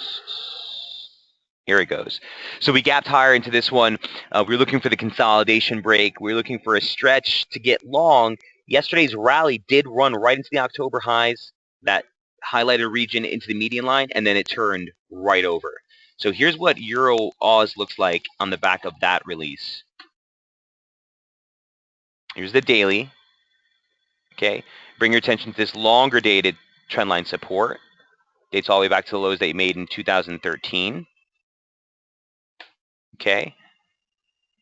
Here it goes. So we gapped higher into this one. We were looking for the consolidation break. We were looking for a stretch to get long. Yesterday's rally did run right into the October highs, that highlighted region into the median line, and then it turned right over. So here's what Euro Oz looks like on the back of that release. Here's the daily. Okay. Bring your attention to this longer dated trendline support. Dates all the way back to the lows that you made in 2013. Okay.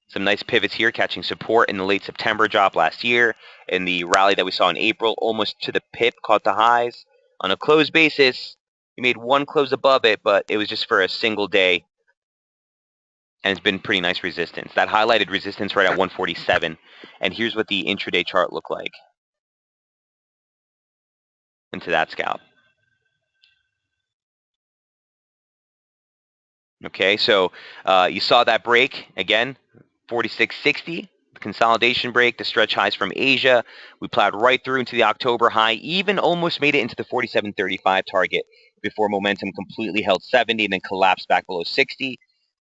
Some nice pivots here, catching support in the late September drop last year. In the rally that we saw in April, almost to the pip, caught the highs. On a closed basis, we made one close above it, but it was just for a single day. And it's been pretty nice resistance. That highlighted resistance right at 147. And here's what the intraday chart looked like into that scalp. Okay, so you saw that break again, 46.60, the consolidation break, the stretch highs from Asia. We plowed right through into the October high, even almost made it into the 47.35 target before momentum completely held 70 and then collapsed back below 60.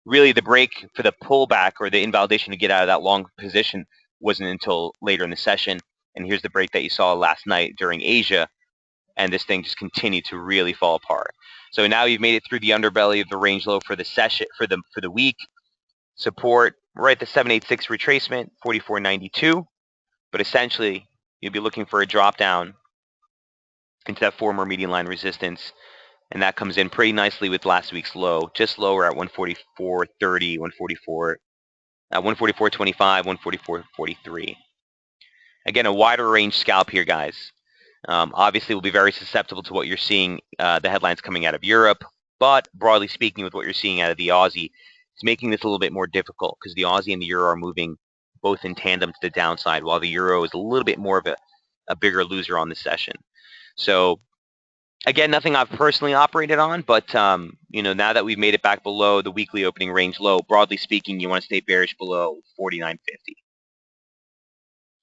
Really, the break for the pullback or the invalidation to get out of that long position wasn't until later in the session. And here's the break that you saw last night during Asia, and this thing just continued to really fall apart. So now you've made it through the underbelly of the range low for the session for the week. Support right at the 786 retracement, 44.92. But essentially, you'll be looking for a drop down into that former median line resistance, and that comes in pretty nicely with last week's low, just lower at 144.30, 144, 144.25, 144.43. Again, a wider range scalp here, guys. Obviously, we'll be very susceptible to what you're seeing, the headlines coming out of Europe, but broadly speaking, with what you're seeing out of the Aussie, it's making this a little bit more difficult because the Aussie and the Euro are moving both in tandem to the downside, while the Euro is a little bit more of a bigger loser on the session. So, again, nothing I've personally operated on, but now that we've made it back below the weekly opening range low, broadly speaking, you want to stay bearish below 49.50.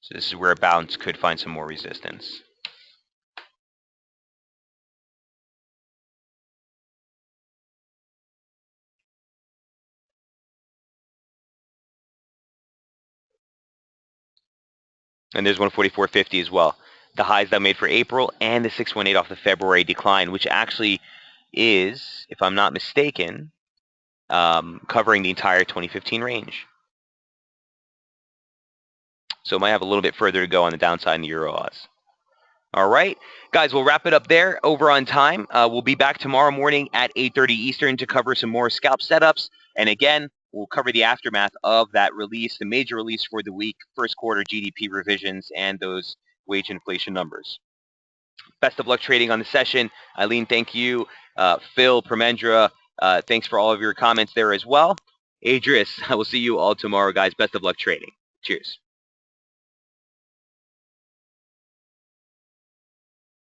So this is where a bounce could find some more resistance. And there's 144.50 as well. The highs that made for April and the 618 off the February decline, which actually is, if I'm not mistaken, covering the entire 2015 range. So it might have a little bit further to go on the downside in the Euro Oz. All right, guys, we'll wrap it up there. Over on time. We'll be back tomorrow morning at 8:30 Eastern to cover some more scalp setups. And again, we'll cover the aftermath of that release, the major release for the week, first quarter GDP revisions, and those wage inflation numbers. Best of luck trading on the session. Eileen, thank you. Phil, Premendra, thanks for all of your comments there as well. Adris, I will see you all tomorrow, guys. Best of luck trading. Cheers.